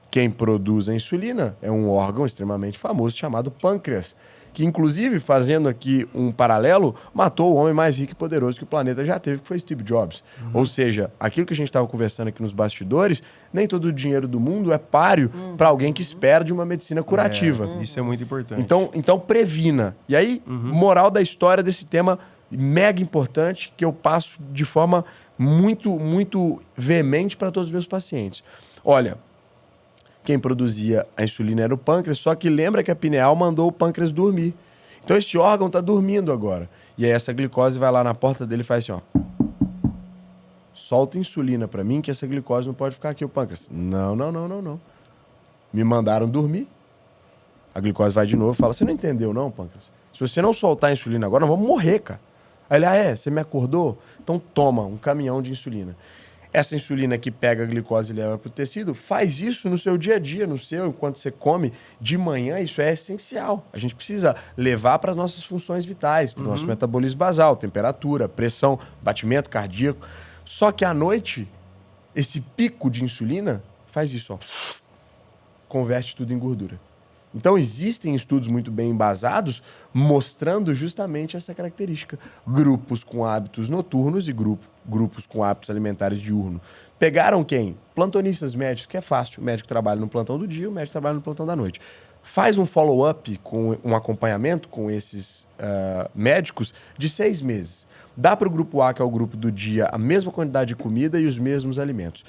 Quem produz a insulina é um órgão extremamente famoso chamado pâncreas, que, inclusive, fazendo aqui um paralelo, matou o homem mais rico e poderoso que o planeta já teve, que foi Steve Jobs. Ou seja, aquilo que a gente estava conversando aqui nos bastidores, nem todo o dinheiro do mundo é páreo para alguém que espera de uma medicina curativa. Isso é muito importante. Então previna. E aí, moral da história desse tema mega importante, que eu passo de forma muito, muito veemente para todos os meus pacientes. Olha, quem produzia a insulina era o pâncreas, só que lembra que a pineal mandou o pâncreas dormir. Então esse órgão está dormindo agora. E aí essa glicose vai lá na porta dele e faz assim, ó. Solta insulina para mim que essa glicose não pode ficar aqui, o pâncreas. Não. Me mandaram dormir. A glicose vai de novo e fala, você não entendeu não, pâncreas? Se você não soltar a insulina agora, nós vamos morrer, cara. Aí ele, você me acordou? Então toma um caminhão de insulina. Essa insulina que pega a glicose e leva para o tecido, faz isso no seu dia a dia, enquanto você come de manhã, isso é essencial. A gente precisa levar para as nossas funções vitais, para o nosso metabolismo basal, temperatura, pressão, batimento cardíaco. Só que à noite, esse pico de insulina faz isso, ó, converte tudo em gordura. Então, existem estudos muito bem embasados mostrando justamente essa característica. Grupos com hábitos noturnos e grupos com hábitos alimentares diurnos. Pegaram quem? Plantonistas médicos, que é fácil. O médico trabalha no plantão do dia, o médico trabalha no plantão da noite. Faz um follow-up, com um acompanhamento com esses médicos de 6 meses. Dá para o grupo A, que é o grupo do dia, a mesma quantidade de comida e os mesmos alimentos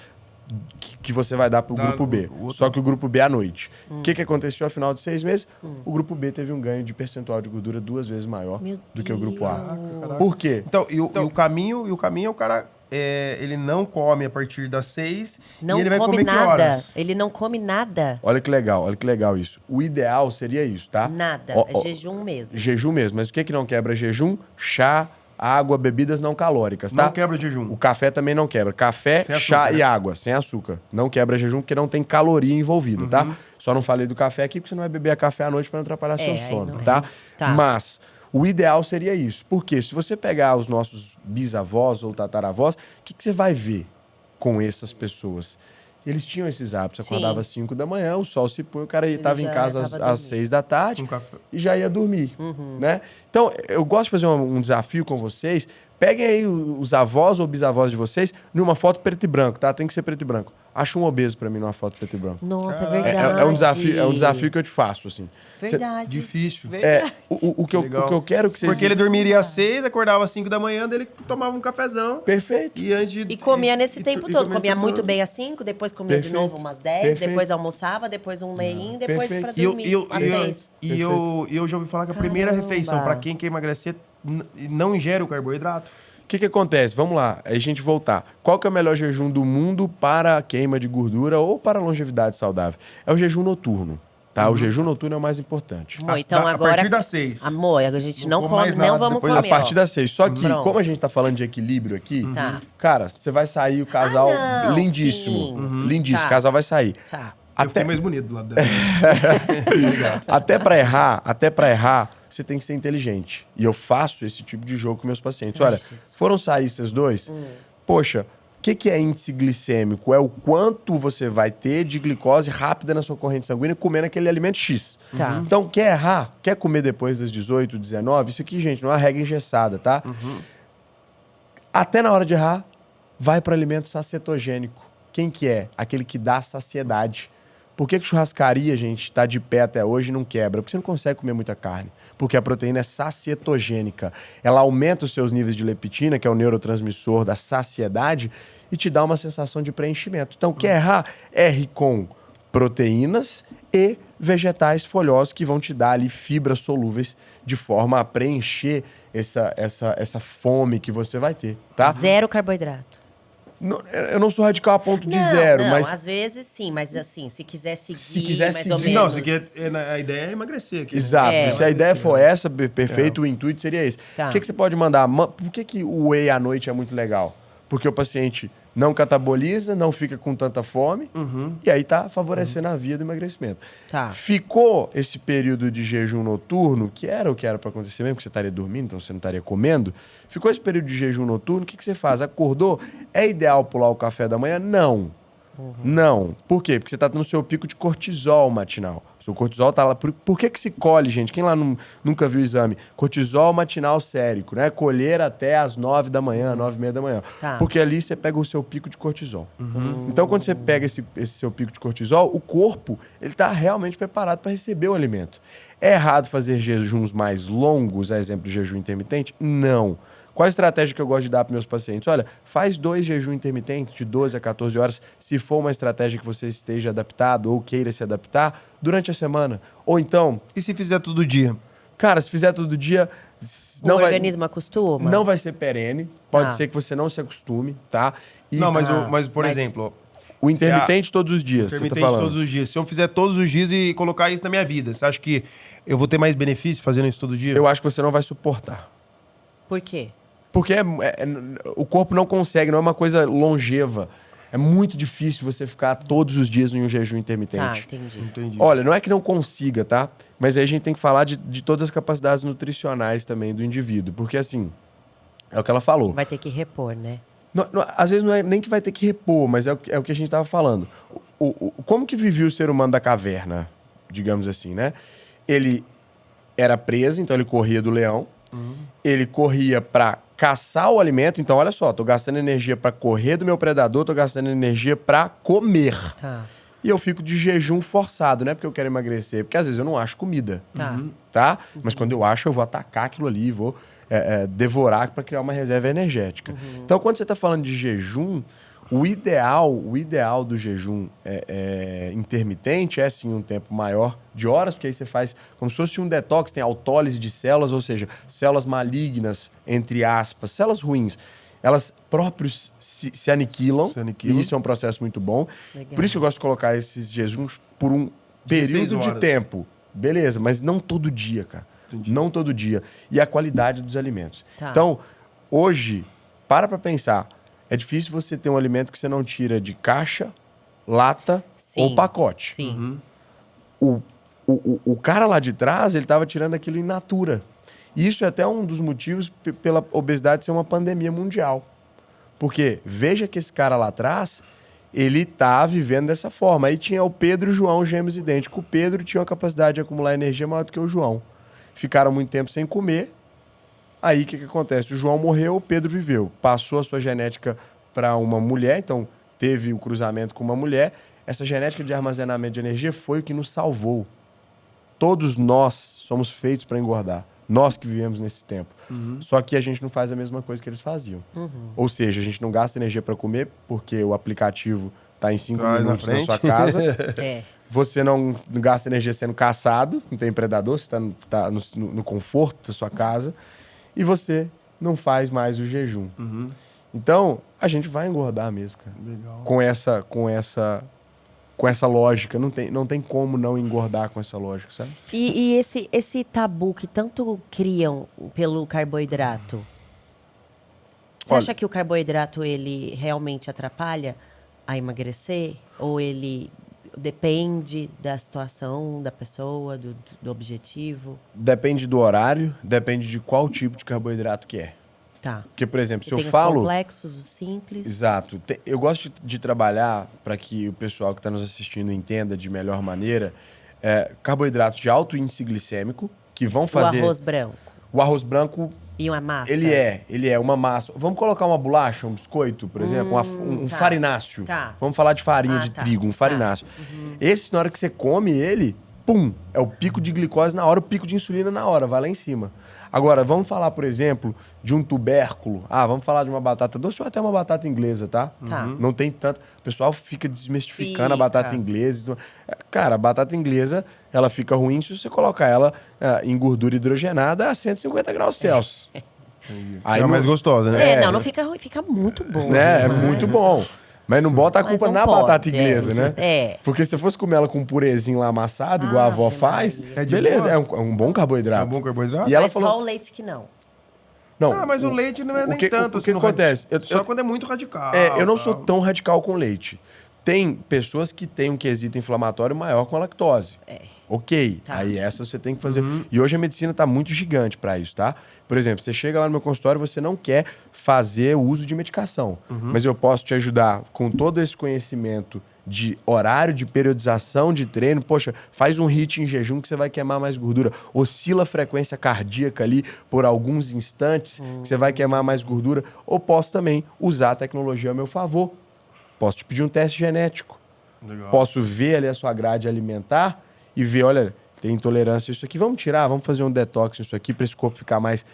que você vai dar para o grupo B. Só que o grupo B à noite. O que aconteceu ao final de 6 meses? O grupo B teve um ganho de percentual de gordura 2 vezes maior do que o grupo A. Caraca. Por quê? Então, o caminho é o cara... ele não come a partir das 6 Não e ele vai come comer que nada. horas? Ele não come nada. Olha que legal isso. O ideal seria isso, tá? Nada. É jejum mesmo. Jejum mesmo. Mas o que não quebra jejum? Chá, água, bebidas não calóricas, tá? Não quebra o jejum. O café também não quebra. Café, Sem chá açúcar, e né? água, sem açúcar. Não quebra jejum porque não tem caloria envolvida, tá? Só não falei do café aqui porque você não vai beber café à noite para não atrapalhar seu aí sono, não é. tá? Tá. Mas o ideal seria isso. Porque se você pegar os nossos bisavós ou tataravós, o que você vai ver com essas pessoas? Eles tinham esses hábitos. Sim. Acordava às 5 da manhã, o sol se punha, o cara estava em já casa tava às dormindo. 6 da tarde Com café. e já ia dormir, né? Então, eu gosto de fazer um desafio com vocês. Peguem aí os avós ou bisavós de vocês numa foto preto e branco, tá? Tem que ser preto e branco. Acha um obeso pra mim numa foto preto e branco. Nossa, é Caraca. verdade. É um desafio que eu te faço, assim. Verdade. Difícil. O que Legal. eu quero que vocês... Porque ele dormiria às 6, acordava às 5 da manhã, daí ele tomava um cafezão. Perfeito. E antes de- E comia nesse tempo todo. comia Comia esse muito tempo bem às 5, depois comia de Perfeito. novo umas 10, Perfeito. depois almoçava, depois um meinho, depois Perfeito. pra E eu, dormir e eu, às e eu, 6. e eu já ouvi falar que a primeira Caramba. refeição, pra quem quer emagrecer, não ingere o carboidrato. O que acontece? Vamos lá, a gente voltar. Qual que é o melhor jejum do mundo para queima de gordura ou para longevidade saudável? É o jejum noturno, tá? O jejum noturno é o mais importante. Amor, então A agora... partir das 6. Amor, a gente Não não come come, mais não nada vamos depois comer. A partir das 6. Só que, Pronto. como a gente tá falando de equilíbrio aqui, Tá. cara, você vai sair o casal Ah, não, lindíssimo. sim. Lindíssimo, Tá. o casal vai sair. Tá. Eu fiquei mais bonito do lado dela. Até pra errar, você tem que ser inteligente. E eu faço esse tipo de jogo com meus pacientes. Olha, foram sair esses dois, poxa, o que é índice glicêmico? É o quanto você vai ter de glicose rápida na sua corrente sanguínea comendo aquele alimento X. Tá. Então, quer errar? Quer comer depois das 18, 19? Isso aqui, gente, não é uma regra engessada, tá? Até na hora de errar, vai para alimento sacetogênico. Quem que é? Aquele que dá saciedade. Por que churrascaria, gente, tá de pé até hoje e não quebra? Porque você não consegue comer muita carne. Porque a proteína é sacietogênica. Ela aumenta os seus níveis de leptina, que é o neurotransmissor da saciedade, e te dá uma sensação de preenchimento. Então, quer errar? Erre com proteínas e vegetais folhosos que vão te dar ali fibras solúveis de forma a preencher essa fome que você vai ter, tá? Zero carboidrato. Eu não sou radical a ponto de Não, zero, não, mas... às vezes sim, mas assim, se quiser seguir, Se quiser mais ou seguir- menos. Não, isso aqui a ideia é emagrecer aqui. né? Exato. É. Se a ideia for essa, perfeito, o intuito seria esse. Tá. O que você pode mandar? Por que o whey à noite é muito legal? Porque o paciente não cataboliza, não fica com tanta fome, e aí tá favorecendo a via do emagrecimento. Tá. Ficou esse período de jejum noturno, que era o que era para acontecer mesmo, porque você estaria dormindo, então você não estaria comendo. Ficou esse período de jejum noturno, o que você faz? Acordou? É ideal pular o café da manhã? Não. Não. Por quê? Porque você está no seu pico de cortisol matinal. O seu cortisol está lá. Por que se colhe, gente? Quem lá nunca viu o exame? Cortisol matinal sérico, né? Colher até às 9 da manhã, 9:30 da manhã. Tá. Porque ali você pega o seu pico de cortisol. Então, quando você pega esse seu pico de cortisol, o corpo ele está realmente preparado para receber o alimento. É errado fazer jejuns mais longos, a exemplo do jejum intermitente? Não. Qual a estratégia que eu gosto de dar para meus pacientes? Olha, faz 2 jejum intermitentes de 12 a 14 horas, se for uma estratégia que você esteja adaptado ou queira se adaptar, durante a semana. Ou então, E se fizer todo dia? cara, se fizer todo dia, O não vai, organismo acostuma? não vai ser perene. Pode Ah. ser que você não se acostume, tá? E Não, mas, Ah, mas por mas- exemplo, o intermitente todos os dias, você tá intermitente falando. todos os dias. Se eu fizer todos os dias e colocar isso na minha vida, você acha que eu vou ter mais benefício fazendo isso todo dia? Eu acho que você não vai suportar. Por quê? Porque o corpo não consegue, não é uma coisa longeva. É muito difícil você ficar todos os dias em um jejum Tá, intermitente. entendi. Entendi. Olha, não é que não consiga, tá? Mas aí a gente tem que falar de todas as capacidades nutricionais também do indivíduo. Porque, assim, é o que ela falou. Vai ter que repor, né? Às vezes não é nem que vai ter que repor, mas é o que a gente estava falando. Como que vivia o ser humano da caverna, digamos assim, né? Ele era preso, então ele corria do leão. Ele corria para caçar o alimento. Então, olha só, tô gastando energia para correr do meu predador, tô gastando energia para comer. Tá. E eu fico de jejum forçado, não é porque eu quero emagrecer, porque às vezes eu não acho comida. Tá. Tá? Mas quando eu acho, eu vou atacar aquilo ali, vou devorar para criar uma reserva energética. Então, quando você está falando de jejum, o ideal do jejum intermitente é sim um tempo maior de horas, porque aí você faz como se fosse um detox, tem autólise de células, ou seja, células malignas, entre aspas, células ruins. Elas próprios se aniquilam, Se aniquilam. e isso é um processo muito bom. Legal. Por isso eu gosto de colocar esses jejuns por um 16 período de horas. tempo. Beleza, mas não todo dia, cara. Entendi. Não todo dia. E a qualidade dos alimentos. Tá. Então, Hoje, para pensar. É difícil você ter um alimento que você não tira de caixa, lata ou pacote. Sim. O cara lá de trás, ele estava tirando aquilo in natura. E isso é até um dos motivos pela obesidade ser uma pandemia mundial. Porque veja que esse cara lá atrás, ele tá vivendo dessa forma. Aí tinha o Pedro e o João, gêmeos idênticos. O Pedro tinha uma capacidade de acumular energia maior do que o João. Ficaram muito tempo sem comer. Aí o que acontece? O João morreu, o Pedro viveu. Passou a sua genética para uma mulher, então teve um cruzamento com uma mulher. Essa genética de armazenamento de energia foi o que nos salvou. Todos nós somos feitos para engordar. Nós que vivemos nesse tempo. Só que a gente não faz a mesma coisa que eles faziam. Ou seja, a gente não gasta energia para comer, porque o aplicativo está em 5 minutos na sua casa. Você não gasta energia sendo caçado, não tem predador, você está no conforto da sua casa. E você não faz mais o jejum. Então, a gente vai engordar mesmo, cara. Legal. Com essa lógica. Não tem como não engordar com essa lógica, sabe? E esse tabu que tanto criam pelo carboidrato, você acha que o carboidrato, ele realmente atrapalha a emagrecer? Ou ele depende da situação da pessoa, do objetivo? Depende do horário, depende de qual tipo de carboidrato que é. Tá. Porque, por exemplo, se eu tem falo... os complexos, os simples. Exato. Eu gosto de trabalhar para que o pessoal que está nos assistindo entenda de melhor maneira carboidratos de alto índice glicêmico, que vão fazer... O arroz branco. O arroz branco... E uma massa. Ele é uma massa. Vamos colocar uma bolacha, um biscoito, por exemplo, um farináceo. Tá. Vamos falar de farinha de trigo, um farináceo. Esse, na hora que você come ele, pum, é o pico de glicose na hora, o pico de insulina na hora, vai lá em cima. Agora, vamos falar, por exemplo, de um tubérculo. Vamos falar de uma batata doce ou até uma batata inglesa, tá? Não tem tanto... O pessoal fica desmistificando a batata inglesa. Cara, a batata inglesa, ela fica ruim se você colocar ela em gordura hidrogenada a 150 graus Celsius. Aí é mais gostosa, né? Não fica ruim, fica muito bom. É muito bom. Mas não bota a culpa na batata inglesa, né? É. Porque se você fosse comer ela com um purezinho lá amassado, igual a avó faz, beleza, é um bom carboidrato. É um bom carboidrato? E ela Mas falou... só o leite que não. Não, mas o leite não é nem tanto. O que acontece? Só quando é muito radical. Eu não sou tão radical com leite. Tem pessoas que têm um quesito inflamatório maior com a lactose. Ok, aí essa você tem que fazer. E hoje a medicina tá muito gigante para isso, tá? Por exemplo, você chega lá no meu consultório e você não quer fazer o uso de medicação. Mas eu posso te ajudar com todo esse conhecimento de horário, de periodização de treino. Poxa, faz um HIIT em jejum que você vai queimar mais gordura. Oscila a frequência cardíaca ali por alguns instantes que você vai queimar mais gordura. Ou posso também usar a tecnologia a meu favor. Posso te pedir um teste genético. Legal. Posso ver ali a sua grade alimentar e ver, olha, tem intolerância a isso aqui. Vamos tirar, vamos fazer um detox nisso aqui para esse corpo ficar mais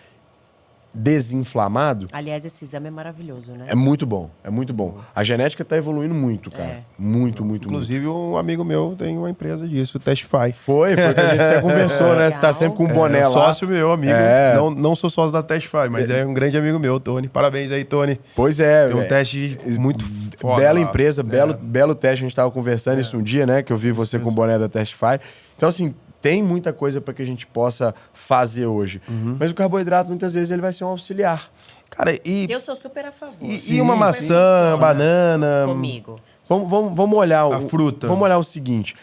desinflamado. Aliás, esse exame é maravilhoso, né? É muito bom, é muito bom. A genética tá evoluindo muito, cara. Muito. Inclusive, um amigo meu tem uma empresa disso, o Testify. Foi que a gente até conversou, né? Você tá sempre com um boné lá. Sócio meu, amigo. Não sou sócio da Testify, mas é um grande amigo meu, Tony. Parabéns aí, Tony. Pois é. Tem um teste muito foda. Bela empresa, belo teste. A gente tava conversando isso um dia, né? Que eu vi você com o boné da Testify. Então, assim, tem muita coisa para que a gente possa fazer hoje. Mas o carboidrato, muitas vezes, ele vai ser um auxiliar. Cara, eu sou super a favor. E uma maçã, banana... Comigo. Vamos olhar... A fruta. Vamos olhar o seguinte.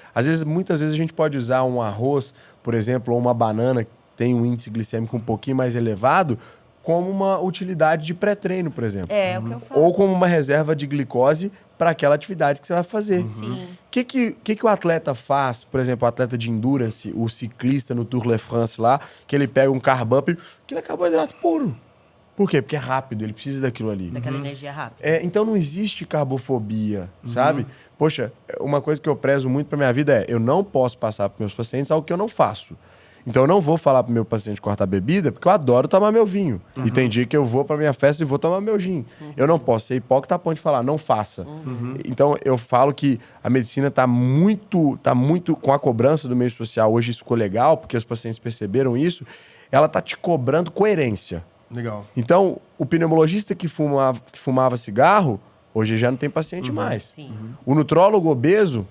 Muitas vezes a gente pode usar um arroz, por exemplo, ou uma banana que tem um índice glicêmico um pouquinho mais elevado, como uma utilidade de pré-treino, por exemplo. É o que eu faço. Ou como uma reserva de glicose para aquela atividade que você vai fazer. Sim. O que o atleta faz, por exemplo, o atleta de endurance, o ciclista no Tour de France lá, que ele pega um carb up, aquilo é carboidrato puro. Por quê? Porque é rápido, ele precisa daquilo ali. Daquela energia rápida. Então não existe carbofobia, sabe? Poxa, uma coisa que eu prezo muito pra minha vida eu não posso passar para meus pacientes algo que eu não faço. Então eu não vou falar pro meu paciente cortar bebida, porque eu adoro tomar meu vinho. E tem dia que eu vou pra minha festa e vou tomar meu gin. Eu não posso ser hipócrita a ponto de falar, não faça. Então eu falo que a medicina tá muito com a cobrança do meio social. Hoje isso ficou legal, porque os pacientes perceberam isso. Ela tá te cobrando coerência. Legal. Então, o pneumologista que fumava cigarro, hoje já não tem paciente mais. Sim. O nutrólogo obeso,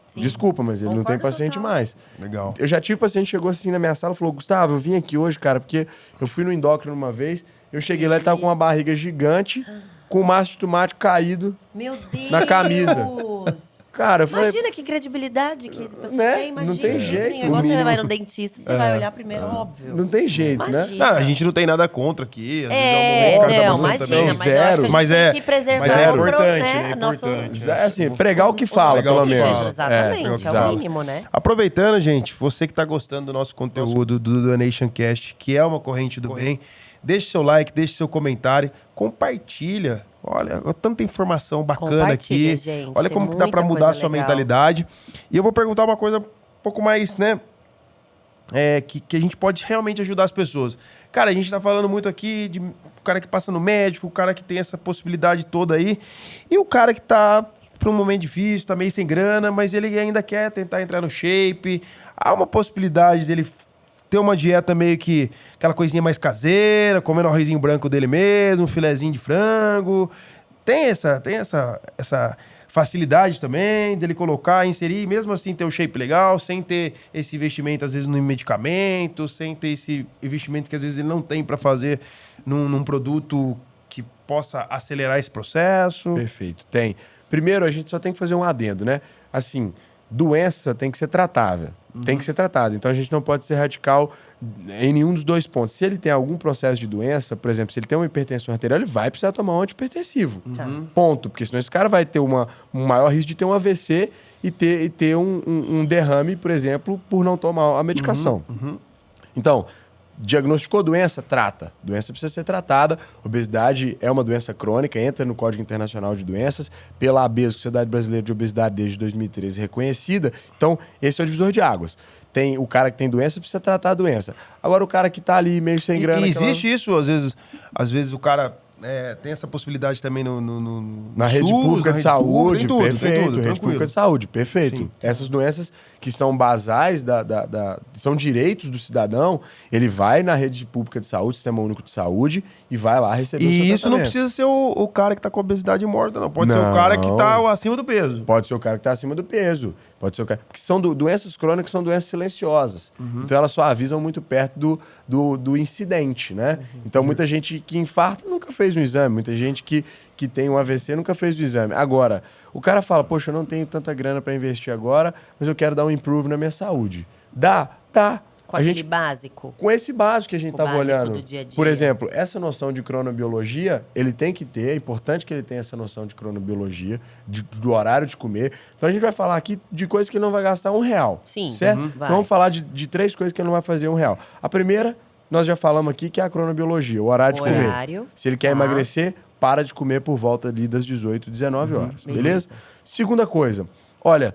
Sim. desculpa, mas ele não tem Concordo paciente total. mais. Legal. Eu já tive paciente que chegou assim na minha sala e falou, Gustavo, eu vim aqui hoje, cara, porque eu fui no endócrino uma vez Eu cheguei lá e tava com uma barriga gigante, com o maço de tomate caído. Meu Deus! Na camisa. Cara, eu falei... Imagina que credibilidade que a pessoa Né? tem, imagina. Não tem jeito, Igual o você mínimo. vai no dentista, você vai olhar primeiro, óbvio. Não tem jeito, né? Imagina. Não, a gente não tem nada contra aqui. Às vezes é um É, momento que o cara tá não, passando imagina, também. mas eu acho que a gente Mas tem é- que preservar mas é o importante, né, né? É nosso- importante. É assim, pregar o que fala, Pregar pelo o que menos. fala. Exatamente, é o exato. mínimo, né? Aproveitando, gente, você que tá gostando do nosso conteúdo do Donation Cast, que é uma corrente do bem, deixe seu like, deixe seu comentário, compartilha. Olha, tanta informação bacana Compartilha, aqui. gente, Olha tem como que dá pra muita mudar a coisa sua legal. mentalidade. E eu vou perguntar uma coisa um pouco mais, né? Que a gente pode realmente ajudar as pessoas. Cara, a gente tá falando muito aqui de o cara que passa no médico, o cara que tem essa possibilidade toda aí, e o cara que tá pra um momento difícil, tá meio sem grana, mas ele ainda quer tentar entrar no shape. Há uma possibilidade dele ter uma dieta meio que aquela coisinha mais caseira, comendo o arrozinho branco dele mesmo, um filezinho de frango. Tem essa facilidade também dele colocar, inserir, mesmo assim ter o shape legal, sem ter esse investimento às vezes no medicamento, sem ter esse investimento que às vezes ele não tem para fazer num produto que possa acelerar esse processo. Perfeito, tem. Primeiro, a gente só tem que fazer um adendo, né? Assim, doença tem que ser tratável. Tem que ser tratado. Então, a gente não pode ser radical em nenhum dos dois pontos. Se ele tem algum processo de doença, por exemplo, se ele tem uma hipertensão arterial, ele vai precisar tomar um antihipertensivo. Tá. Ponto. Porque senão esse cara vai ter um maior risco de ter um AVC e ter um derrame, por exemplo, por não tomar a medicação. Então, diagnosticou doença? Trata. Doença precisa ser tratada. Obesidade é uma doença crônica, entra no Código Internacional de Doenças, pela ABES, Sociedade Brasileira de Obesidade, desde 2013 reconhecida. Então, esse é o divisor de águas. Tem o cara que tem doença, precisa tratar a doença. Agora, o cara que tá ali meio sem grana... E existe isso, às vezes o cara tem essa possibilidade também Na SUS, rede pública na de rede saúde, pública, tem tudo, perfeito. tem tudo, Rede tranquilo. pública de saúde, perfeito. Sim. Essas doenças que são basais, são direitos do cidadão, ele vai na rede pública de saúde, Sistema Único de Saúde, e vai lá receber o seu E isso não tratamento. precisa ser o cara que tá com obesidade morta, não. Pode ser Não. o cara que tá acima do peso. Pode ser o cara que está acima do peso. Pode ser o cara... Porque são doenças crônicas, são doenças silenciosas. Então, elas só avisam muito perto do incidente, né? Então, muita gente que infarta nunca fez um exame. Muita gente que tem um AVC nunca fez o exame. Agora, o cara fala, poxa, eu não tenho tanta grana para investir agora, mas eu quero dar um improve na minha saúde. Dá. Com A aquele gente... básico. Com esse básico que a gente O estava básico olhando. do dia a dia. Por exemplo, essa noção de cronobiologia, ele tem que ter, é importante que ele tenha essa noção de cronobiologia, do horário de comer. Então a gente vai falar aqui de coisas que ele não vai gastar R$1. Sim, certo? vai. Então vamos falar de 3 coisas que ele não vai fazer R$1. A primeira, nós já falamos aqui, que é a cronobiologia, o horário de comer. Horário, Se ele quer tá. emagrecer, para de comer por volta ali das 18, 19 horas. Beleza? beleza. Segunda coisa, olha,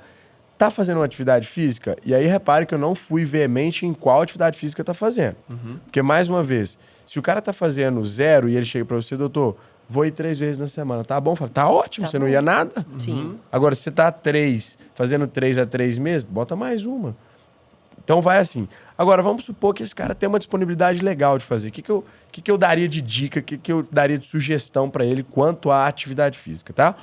tá fazendo uma atividade física? E aí repare que eu não fui veemente em qual atividade física tá fazendo. Porque, mais uma vez, se o cara tá fazendo 0 e ele chega pra você, doutor, vou ir 3 vezes na semana, tá bom? Fala, tá ótimo, Tá você bom. não ia nada? Sim. Agora, se você tá 3, fazendo 3 a 3 mesmo, bota mais uma. Então vai assim. Agora, vamos supor que esse cara tem uma disponibilidade legal de fazer. O que eu daria de dica, o que eu daria de sugestão pra ele quanto à atividade física, tá?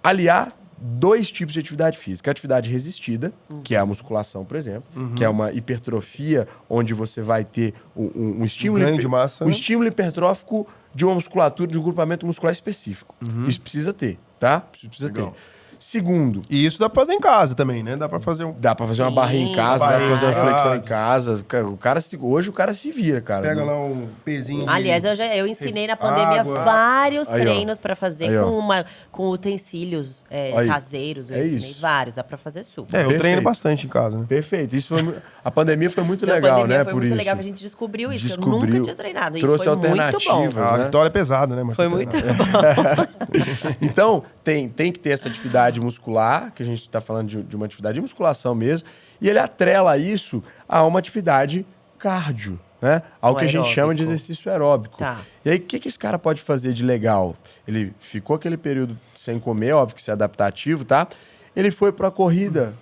Aliar 2 tipos de atividade física. A atividade resistida, que é a musculação, por exemplo, que é uma hipertrofia, onde você vai ter um estímulo... ganho de massa. Um estímulo hipertrófico de uma musculatura, de um grupamento muscular específico. Isso precisa ter, tá? Isso precisa Legal. ter. Segundo, E isso dá pra fazer em casa também, né? Dá pra fazer um... dá pra fazer uma Sim, barrinha em casa, dá pra fazer uma barrinha em flexão em casa. Hoje o cara se vira, cara. Pega lá um pezinho de... Aliás, eu ensinei na pandemia Água. vários Aí, ó. treinos pra fazer Aí, ó. com utensílios Aí. caseiros. Eu É ensinei isso. vários, dá pra fazer super. Eu treino Perfeito. bastante em casa, né? Perfeito. Isso foi, a pandemia foi muito Na legal, pandemia né? foi Por muito isso. legal que a gente descobriu isso. Eu Descobriu, nunca tinha treinado. E trouxe foi muito bom. alternativas. A né? vitória é pesada, né? Mas Foi é muito pesado. bom. Então, tem que ter essa atividade muscular, que a gente está falando de uma atividade de musculação mesmo, e ele atrela isso a uma atividade cardio, né? Algo que a gente chama de aeróbico. exercício aeróbico. Tá. E aí, o que esse cara pode fazer de legal? Ele ficou aquele período sem comer, óbvio que isso é adaptativo, tá? Ele foi para a corrida.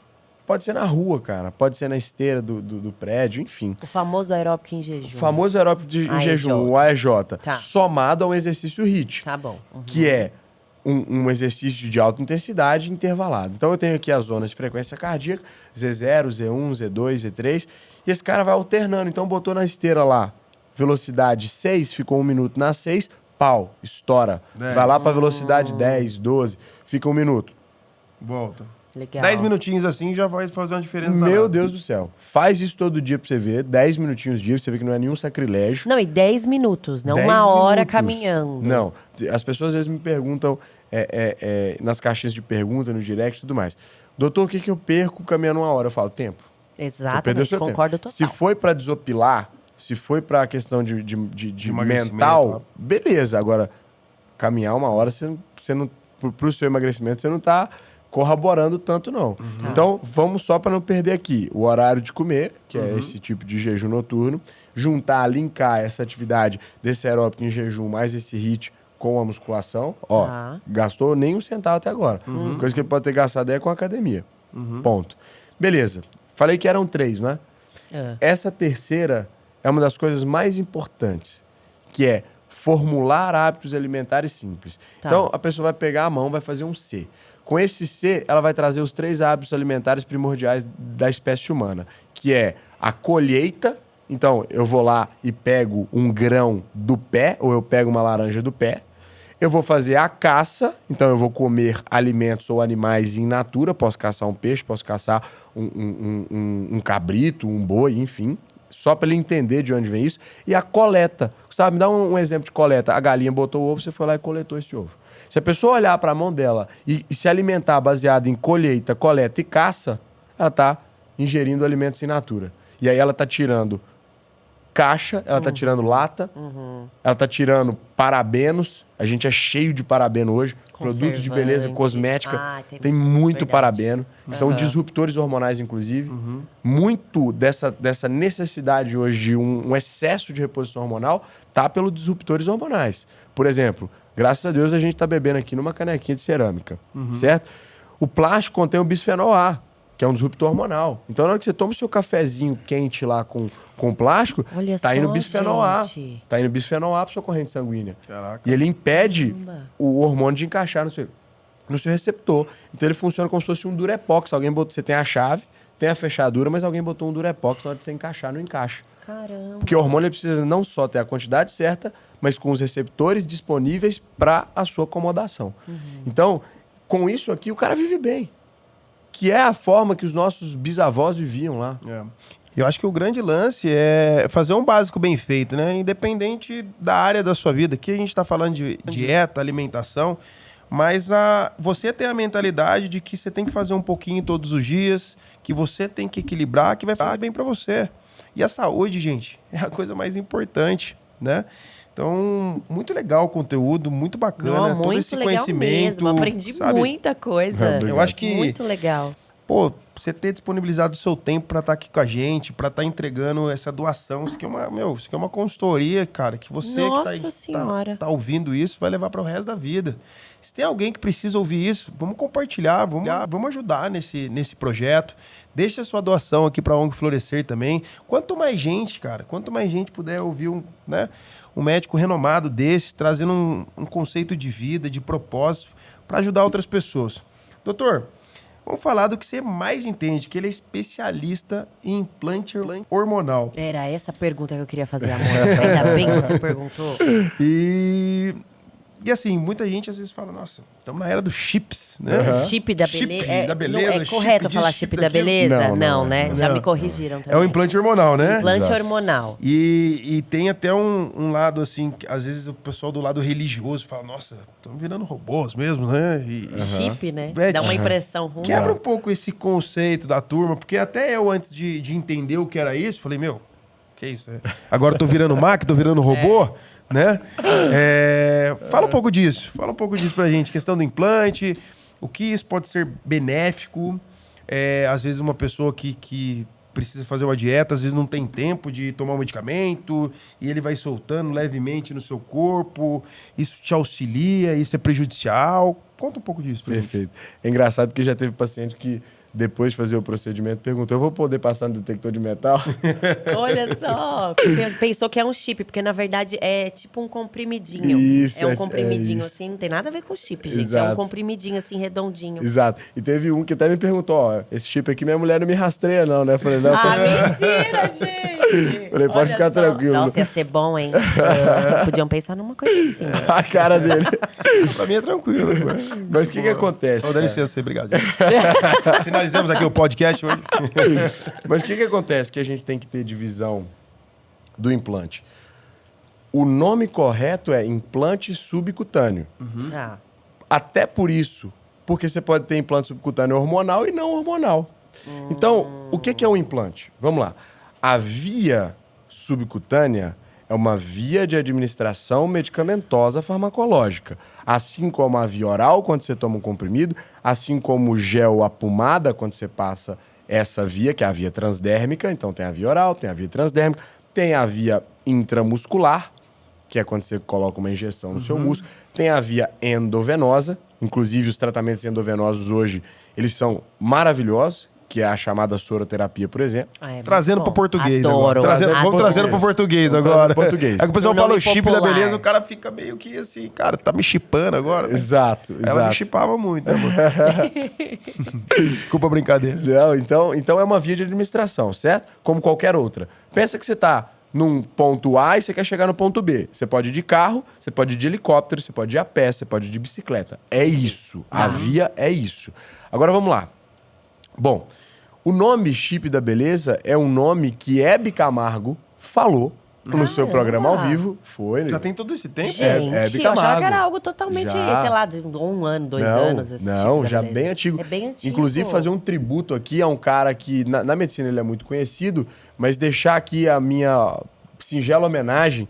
Pode ser na rua, cara. Pode ser na esteira do prédio, enfim. O famoso aeróbico em jejum. O famoso aeróbico em AEJ. jejum, o AEJ, Tá. somado a um exercício HIIT. Tá bom. Uhum. Que é um exercício de alta intensidade intervalado. Então eu tenho aqui as zonas de frequência cardíaca, Z0, Z1, Z2, Z3, e esse cara vai alternando. Então botou na esteira lá, velocidade 6, ficou 1 minuto na 6, pau, estoura. 10. Vai lá pra velocidade 10, 12, fica 1 minuto. Volta. Legal. 10 minutinhos assim já vai fazer uma diferença. Meu danada. Deus do céu. Faz isso todo dia pra você ver. 10 minutinhos dia, pra você ver que não é nenhum sacrilégio. Não, e 10 minutos, não 10 uma hora minutos. caminhando. Não. As pessoas às vezes me perguntam nas caixinhas de pergunta, no direct e tudo mais. Doutor, o que, que eu perco caminhando 1 hora? Eu falo, tempo. Você perdeu Exatamente, seu concordo tempo. total. Se foi pra desopilar, se foi pra questão de Emagrecimento, mental, tá? beleza. Agora, caminhar 1 hora, você não, pro seu emagrecimento, você não tá corroborando tanto, não. Então, vamos só para não perder aqui o horário de comer, que é esse tipo de jejum noturno, juntar, linkar essa atividade desse aeróbico em jejum mais esse HIIT com a musculação. Ó, gastou nem 1 centavo até agora. Coisa que ele pode ter gastado é com a academia. Ponto. Beleza. Falei que eram 3, né? Essa terceira é uma das coisas mais importantes, que é formular hábitos alimentares simples. Tá. Então, a pessoa vai pegar a mão, vai fazer um C. Com esse C, ela vai trazer os 3 hábitos alimentares primordiais da espécie humana, que é a colheita. Então, eu vou lá e pego um grão do pé, ou eu pego uma laranja do pé. Eu vou fazer a caça, então eu vou comer alimentos ou animais in natura. Posso caçar um peixe, posso caçar um cabrito, um boi, enfim. Só para ele entender de onde vem isso. E a coleta. Gustavo, me dá um exemplo de coleta. A galinha botou o ovo, você foi lá e coletou esse ovo. Se a pessoa olhar para a mão dela e se alimentar baseado em colheita, coleta e caça, ela está ingerindo alimentos in natura. E aí ela está tirando caixa, ela está tirando lata, ela está tirando parabenos. A gente é cheio de parabeno hoje. Produtos de beleza cosmética. Tem muito parabeno. Que são disruptores hormonais, inclusive. Muito dessa necessidade hoje de um excesso de reposição hormonal tá pelos disruptores hormonais. Por exemplo, graças a Deus a gente tá bebendo aqui numa canequinha de cerâmica, certo? O plástico contém o bisfenol A, que é um disruptor hormonal. Então, na hora que você toma o seu cafezinho quente lá com plástico, Olha tá indo só, bisfenol A. gente. Tá indo bisfenol A pra sua corrente sanguínea. Caraca. E ele impede Caramba. o hormônio de encaixar no seu receptor. Então ele funciona como se fosse um durepox. Alguém botou, você tem a chave, tem a fechadura, mas alguém botou um durepox na hora de você encaixar, não encaixa. Caramba. Porque o hormônio ele precisa não só ter a quantidade certa, mas com os receptores disponíveis para a sua acomodação. Então, com isso aqui, o cara vive bem. Que é a forma que os nossos bisavós viviam lá. Eu acho que o grande lance é fazer um básico bem feito, né? Independente da área da sua vida. Aqui a gente está falando de dieta, alimentação, mas você tem a mentalidade de que você tem que fazer um pouquinho todos os dias, que você tem que equilibrar, que vai fazer bem para você. E a saúde, gente, é a coisa mais importante, né? Então, muito legal o conteúdo, muito bacana, Não, todo muito esse legal conhecimento. mesmo. Aprendi sabe? muita coisa. Eu acho que Muito legal. pô, você ter disponibilizado o seu tempo para estar aqui com a gente, para estar entregando essa doação, isso aqui é uma consultoria, cara, que você Nossa que Senhora. tá ouvindo isso vai levar para o resto da vida. Se tem alguém que precisa ouvir isso, vamos compartilhar, vamos ajudar nesse projeto. Deixe a sua doação aqui para a ONG Florescer também. Quanto mais gente, cara, quanto mais gente puder ouvir um médico renomado desse, trazendo um conceito de vida, de propósito, para ajudar outras pessoas. Doutor, vamos falar do que você mais entende, que ele é especialista em implante hormonal. Era essa a pergunta que eu queria fazer, amor. Ainda bem que você perguntou. E assim, muita gente às vezes fala, nossa, estamos na era dos chips, né? Chip da beleza. da beleza, É correto chip falar disso, chip chip da daquilo. beleza? Não, Não, não, né? não. Já me corrigiram também. É o implante hormonal, né? Implante Exato. hormonal. E tem até um lado assim, que às vezes o pessoal do lado religioso fala, nossa, estamos virando robôs mesmo, né? Chip, né? É, Dá uma impressão ruim. Quebra um pouco esse conceito da turma, porque até eu, antes de entender o que era isso, falei, meu, que isso? Agora eu tô virando máquina, tô virando robô, né? Fala um pouco disso pra gente, questão do implante, o que isso pode ser benéfico, às vezes uma pessoa que precisa fazer uma dieta, às vezes não tem tempo de tomar um medicamento, e ele vai soltando levemente no seu corpo, isso te auxilia, isso é prejudicial. Conta um pouco disso pra gente. Perfeito. É engraçado que já teve paciente que depois de fazer o procedimento, perguntou: eu vou poder passar no detector de metal? Olha só. Pensou que é um chip, porque na verdade é tipo um comprimidinho. Isso, é um comprimidinho isso. assim, não tem nada a ver com chip, gente. É Exato. um comprimidinho assim, redondinho. Exato. E teve um que até me perguntou: ó, esse chip aqui minha mulher não me rastreia, não, né? Eu falei: não, Mentira, gente! Falei, pode Olha ficar só. tranquilo. Nossa, ia ser bom, hein? Podiam pensar numa coisa assim. A cara dele. Pra mim é tranquilo. Mas o que acontece? Dá cara? licença aí, obrigado. Finalizamos aqui o podcast hoje. Mas o que acontece? Que a gente tem que ter divisão do implante. O nome correto é implante subcutâneo. Ah, Até por isso, porque você pode ter implante subcutâneo hormonal e não hormonal. Então, o que é um implante? Vamos lá. A via subcutânea é uma via de administração medicamentosa farmacológica. Assim como a via oral, quando você toma um comprimido, assim como o gel, a pomada, quando você passa essa via, que é a via transdérmica. Então, tem a via oral, tem a via transdérmica, tem a via intramuscular, que é quando você coloca uma injeção no seu músculo. Tem a via endovenosa, inclusive os tratamentos endovenosos hoje, eles são maravilhosos, que é a chamada soroterapia, por exemplo. é Trazendo muito pro bom. português Adoro. agora. Vamos Adoro. trazendo pro português Vamos agora. trazer pro português. Aí que o pessoal O fala nome o chip da popular. beleza, o cara fica meio que assim, cara, tá me chipando agora. Né? Exato, Ela me exato. chipava muito, né, amor? Desculpa a brincadeira. Não, então é uma via de administração, certo? Como qualquer outra. Pensa que você tá num ponto A e você quer chegar no ponto B. Você pode ir de carro, você pode ir de helicóptero, você pode ir a pé, você pode ir de bicicleta. É isso. A via é isso. Agora vamos lá. Bom, o nome Chip da Beleza é um nome que Hebe Camargo falou no seu Caramba. programa ao vivo. Foi. Já tem todo esse tempo? Gente, Hebe eu achava Camargo. que era algo totalmente, Já. sei lá, de 1 ano, 2 Não, anos. esse não, tipo da já beleza. bem antigo. É bem antigo. Inclusive, fazer um tributo aqui a um cara que, na medicina, ele é muito conhecido, mas deixar aqui a minha singela homenagem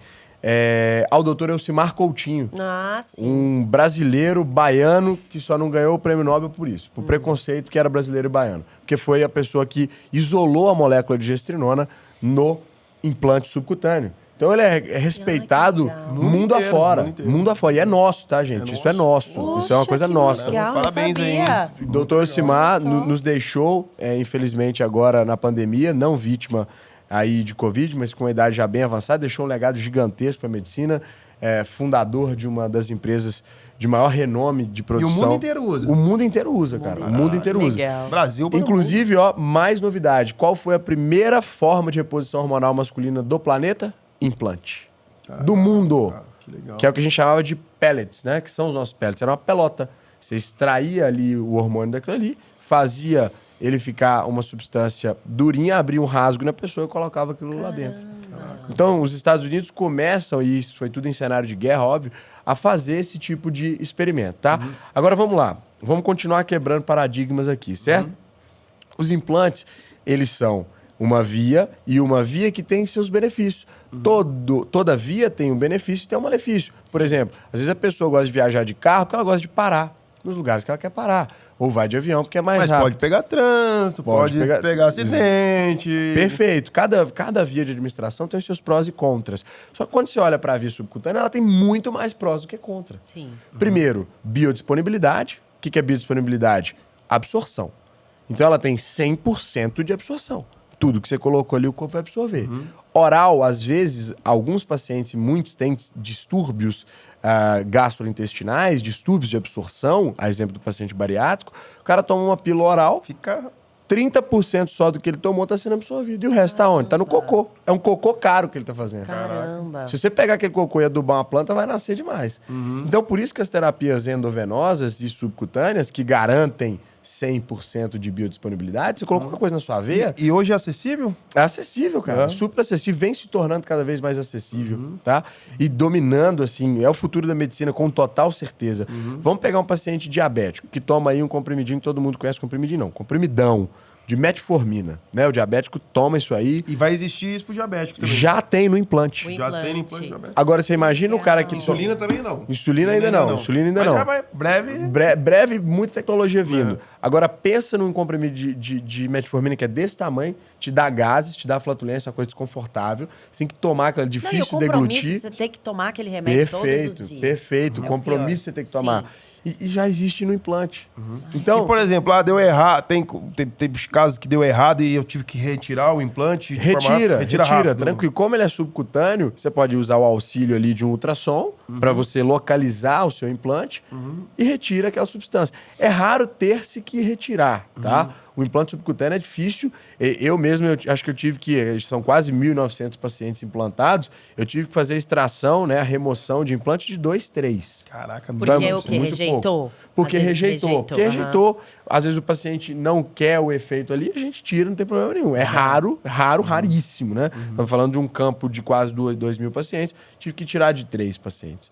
ao doutor Elcimar Coutinho. Ah, sim. Um brasileiro baiano que só não ganhou o prêmio Nobel por isso, por preconceito que era brasileiro e baiano. Porque foi a pessoa que isolou a molécula de gestrinona no implante subcutâneo. Então ele é respeitado legal. mundo inteiro, afora. mundo inteiro. Mundo afora. E é nosso, tá, gente? Isso é nosso. Isso é uma Poxa, coisa que nossa. Legal, Parabéns não aí, sabia. O doutor Elcimar Olha só. nos deixou, infelizmente, agora na pandemia, não vítima aí de Covid, mas com uma idade já bem avançada, deixou um legado gigantesco para a medicina, fundador de uma das empresas de maior renome de produção. mundo inteiro usa. O mundo inteiro usa, cara. O mundo inteiro usa. Legal. Brasil para Inclusive, ó, mais novidade. Qual foi a primeira forma de reposição hormonal masculina do planeta? Implante. Do mundo. que legal. Que é o que a gente chamava de pellets, né? Que são os nossos pellets. Era uma pelota. Você extraía ali o hormônio daquilo ali, fazia ele ficar uma substância durinha, abria um rasgo na pessoa e colocava aquilo lá dentro. Então, os Estados Unidos começam, e isso foi tudo em cenário de guerra, óbvio, a fazer esse tipo de experimento, tá? Agora, vamos lá. Vamos continuar quebrando paradigmas aqui, certo? Os implantes, eles são uma via e uma via que tem seus benefícios. Toda via tem um benefício e tem um malefício. Por exemplo, às vezes a pessoa gosta de viajar de carro porque ela gosta de parar nos lugares que ela quer parar. Ou vai de avião porque é mais Mas rápido. pode pegar trânsito, pode pegar acidente. Perfeito. Cada via de administração tem os seus prós e contras. Só que quando você olha para a via subcutânea, ela tem muito mais prós do que contra. Sim. Primeiro, biodisponibilidade. O que é biodisponibilidade? Absorção. Então ela tem 100% de absorção. Tudo que você colocou ali, o corpo vai absorver. Oral, às vezes, alguns pacientes, muitos têm distúrbios gastrointestinais, distúrbios de absorção, a exemplo do paciente bariátrico. O cara toma uma pílula oral, Fica 30% só do que ele tomou está sendo absorvido. E o resto tá onde? Tá no cocô. É um cocô caro que ele tá fazendo. Caramba. Se você pegar aquele cocô e adubar uma planta, vai nascer demais. Então, por isso que as terapias endovenosas e subcutâneas, que garantem 100% de biodisponibilidade, você colocou uma coisa na sua veia, E hoje é acessível? é acessível, cara. É. Super acessível, vem se tornando cada vez mais acessível, tá? E dominando, assim, é o futuro da medicina com total certeza. Vamos pegar um paciente diabético que toma aí um comprimidinho, todo mundo conhece comprimidinho, não, comprimidão de metformina, né? O diabético toma isso aí, E vai existir isso pro diabético também. já tem no implante. O Já tem no implante. implante diabético. Agora, você imagina o cara que... Insulina também não. Insulina ainda não. Insulina ainda Mas não. já vai, breve. Breve, muita tecnologia vindo. Agora, pensa num comprimido de metformina que é desse tamanho, te dá gases, te dá flatulência, uma coisa desconfortável. Você tem que tomar aquela Não, e o difícil compromisso, deglutir. você tem que tomar aquele remédio todos os dias. Perfeito. É o Compromisso pior. você tem que tomar. Sim. e já existe no implante. Então, E, por exemplo, deu errado, tem casos que deu errado e eu tive que retirar o implante. de forma rápida. retira, rápido. tranquilo. Como ele é subcutâneo, você pode usar o auxílio ali de um ultrassom para você localizar o seu implante e retira aquela substância. É raro ter-se que retirar, tá? O implante subcutâneo é difícil. Eu mesmo, acho que eu tive que... São quase 1.900 pacientes implantados. Eu tive que fazer a extração, né? A remoção de implante de 2, 3. Caraca, Porque muito- é o quê? muito Rejeitou? pouco. Porque Às vezes rejeitou. Porque aham. rejeitou. Às vezes o paciente não quer o efeito ali, a gente tira, não tem problema nenhum. É raro, raríssimo, né? Estamos falando de um campo de quase 2.000 pacientes. Tive que tirar de 3 pacientes.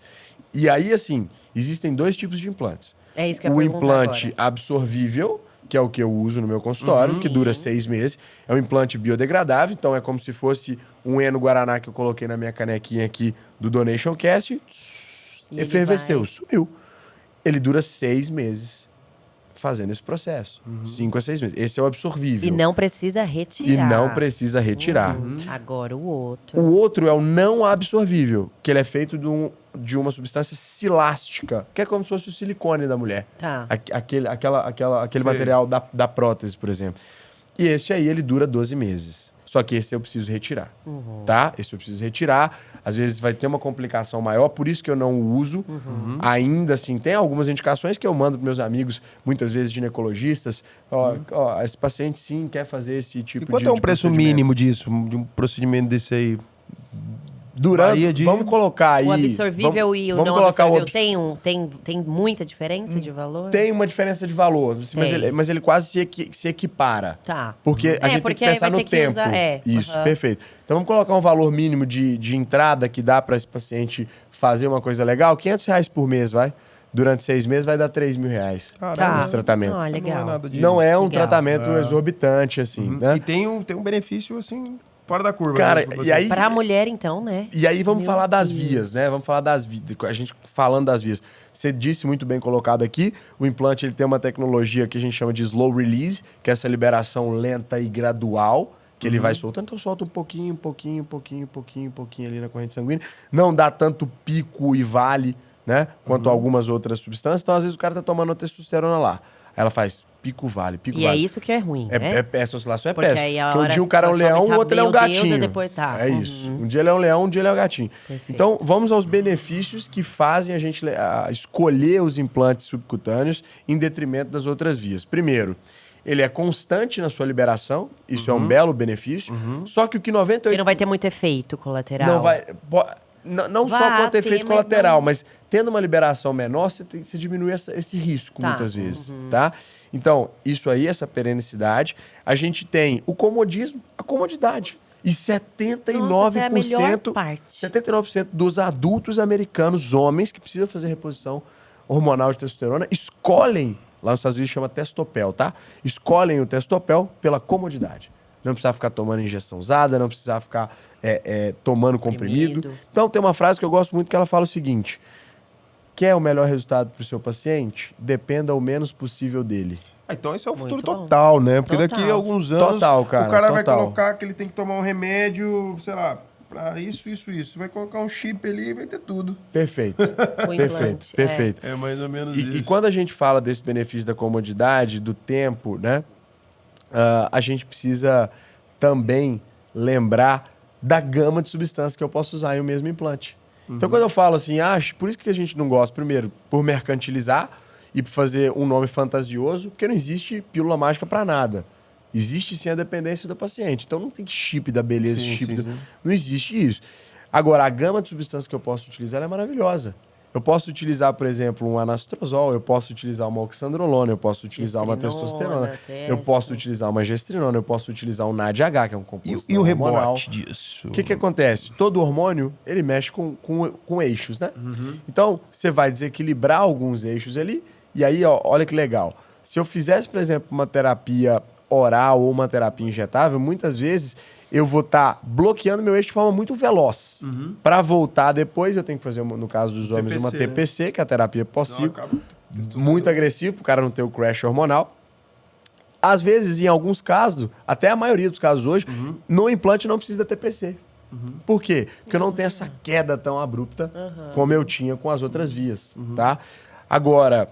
E aí, assim, existem 2 tipos de implantes. É isso que eu ia O perguntar implante agora. absorvível, que é o que eu uso no meu consultório, que dura 6 meses. É um implante biodegradável, então é como se fosse um Eno Guaraná que eu coloquei na minha canequinha aqui do Donation Cast. E ele Efervesceu, vai- sumiu. Ele dura 6 meses fazendo esse processo. 5 a 6 meses. Esse é o absorvível. E não precisa E retirar. não precisa retirar. Agora o outro. O outro é o não absorvível, que ele é feito de uma substância silástica, que é como se fosse o silicone da mulher. Tá. Aquele Sei. material da prótese, por exemplo. E esse aí, ele dura 12 meses. Só que esse eu preciso retirar, tá? Esse eu preciso retirar. Às vezes vai ter uma complicação maior, por isso que eu não o uso. Ainda assim, tem algumas indicações que eu mando para meus amigos, muitas vezes ginecologistas. Ó, esse paciente sim quer fazer esse tipo E de quanto é um de preço procedimento. mínimo disso, de um procedimento desse aí? Durante, Varia vamos colocar aí... O absorvível vamos- e o vamos não colocar o absorvível tem muita diferença de valor? Tem uma diferença de valor, mas Tem. mas ele quase se equipara. Tá. Porque a gente tem porque que aí pensar vai no ter que tempo. usar- Isso, aham. perfeito. Então vamos colocar um valor mínimo de entrada que dá para esse paciente fazer uma coisa legal. R$500 por mês, vai. Durante 6 meses vai dar R$3.000. Caramba, esse tratamento. Ah, legal. Não é nada de... Não é um Legal. tratamento exorbitante, assim, né? E tem um benefício, assim, fora da curva. Cara, né, pro e aí- Pra mulher, então, né? E aí vamos Meu falar das Deus. vias, né? Vamos falar das vias. A gente falando das vias. Você disse muito bem colocado aqui, o implante ele tem uma tecnologia que a gente chama de slow release, que é essa liberação lenta e gradual, que ele vai soltando. Então solta um pouquinho ali na corrente sanguínea. Não dá tanto pico e vale, né? Quanto algumas outras substâncias. Então às vezes o cara tá tomando a testosterona lá. Aí ela faz pico vale. E é isso que é ruim, né? Essa oscilação é Porque péssima. aí a Porque um hora dia o cara é um consome leão, o outro ele é um meu Deus, gatinho. e depois tá. É isso. Um dia ele é um leão, um dia ele é um gatinho. Perfeito. Então, vamos aos benefícios que fazem a gente escolher os implantes subcutâneos em detrimento das outras vias. Primeiro, ele é constante na sua liberação. Isso é um belo benefício. Só que o que 98... Porque não vai ter muito efeito colateral. Não vai... Não só Vai quanto ter, efeito mas colateral, não- mas tendo uma liberação menor, você diminui esse risco Tá. muitas vezes, tá? Então, isso aí, essa perenicidade. A gente tem o comodismo, a comodidade. E 79%, Nossa, essa é a melhor parte. 79% dos adultos americanos, homens, que precisam fazer reposição hormonal de testosterona, escolhem, lá nos Estados Unidos chama Testopel, tá? Escolhem o Testopel pela comodidade. Não precisar ficar tomando injeção usada, não precisar ficar tomando comprimido. Comprimido. Então, tem uma frase que eu gosto muito que ela fala o seguinte: quer o melhor resultado para o seu paciente? Dependa o menos possível dele. Então esse é o futuro Muito bom. total, né? Porque Total. daqui a alguns anos Total, cara, o cara vai total. colocar que ele tem que tomar um remédio, sei lá, pra isso. Vai colocar um chip ali e vai ter tudo. Perfeito. O implante, Perfeito. É mais ou menos E quando a gente fala desse benefício da comodidade, do tempo, né? A gente precisa também lembrar da gama de substâncias que eu posso usar em um mesmo implante. Então, quando eu falo assim, por isso que a gente não gosta, primeiro, por mercantilizar e por fazer um nome fantasioso, porque não existe pílula mágica para nada. Existe sim a dependência do paciente. Então, não tem chip da beleza, chip não existe isso. Agora, a gama de substâncias que eu posso utilizar ela é maravilhosa. Eu posso utilizar, por exemplo, um anastrozol, eu posso utilizar uma oxandrolona, eu posso utilizar uma Gestrinona, testosterona, eu testo. posso utilizar uma gestrinona, eu posso utilizar um NADH, que é um composto E o hormonal. rebote disso? O que acontece? Todo hormônio, ele mexe com eixos, né? Então, você vai desequilibrar alguns eixos ali, e aí, ó, olha que legal. Se eu fizesse, por exemplo, uma terapia oral ou uma terapia injetável, muitas vezes eu vou estar bloqueando meu eixo de forma muito veloz. Para voltar depois, eu tenho que fazer, no caso dos homens, uma TPC, né? TPC, que é a terapia pós-ciclo. acaba- Muito agressivo, para o cara não ter o crash hormonal. Às vezes, em alguns casos, até a maioria dos casos hoje, no implante não precisa da TPC. Por quê? Porque eu não tenho essa queda tão abrupta como eu tinha com as outras vias, tá? Agora,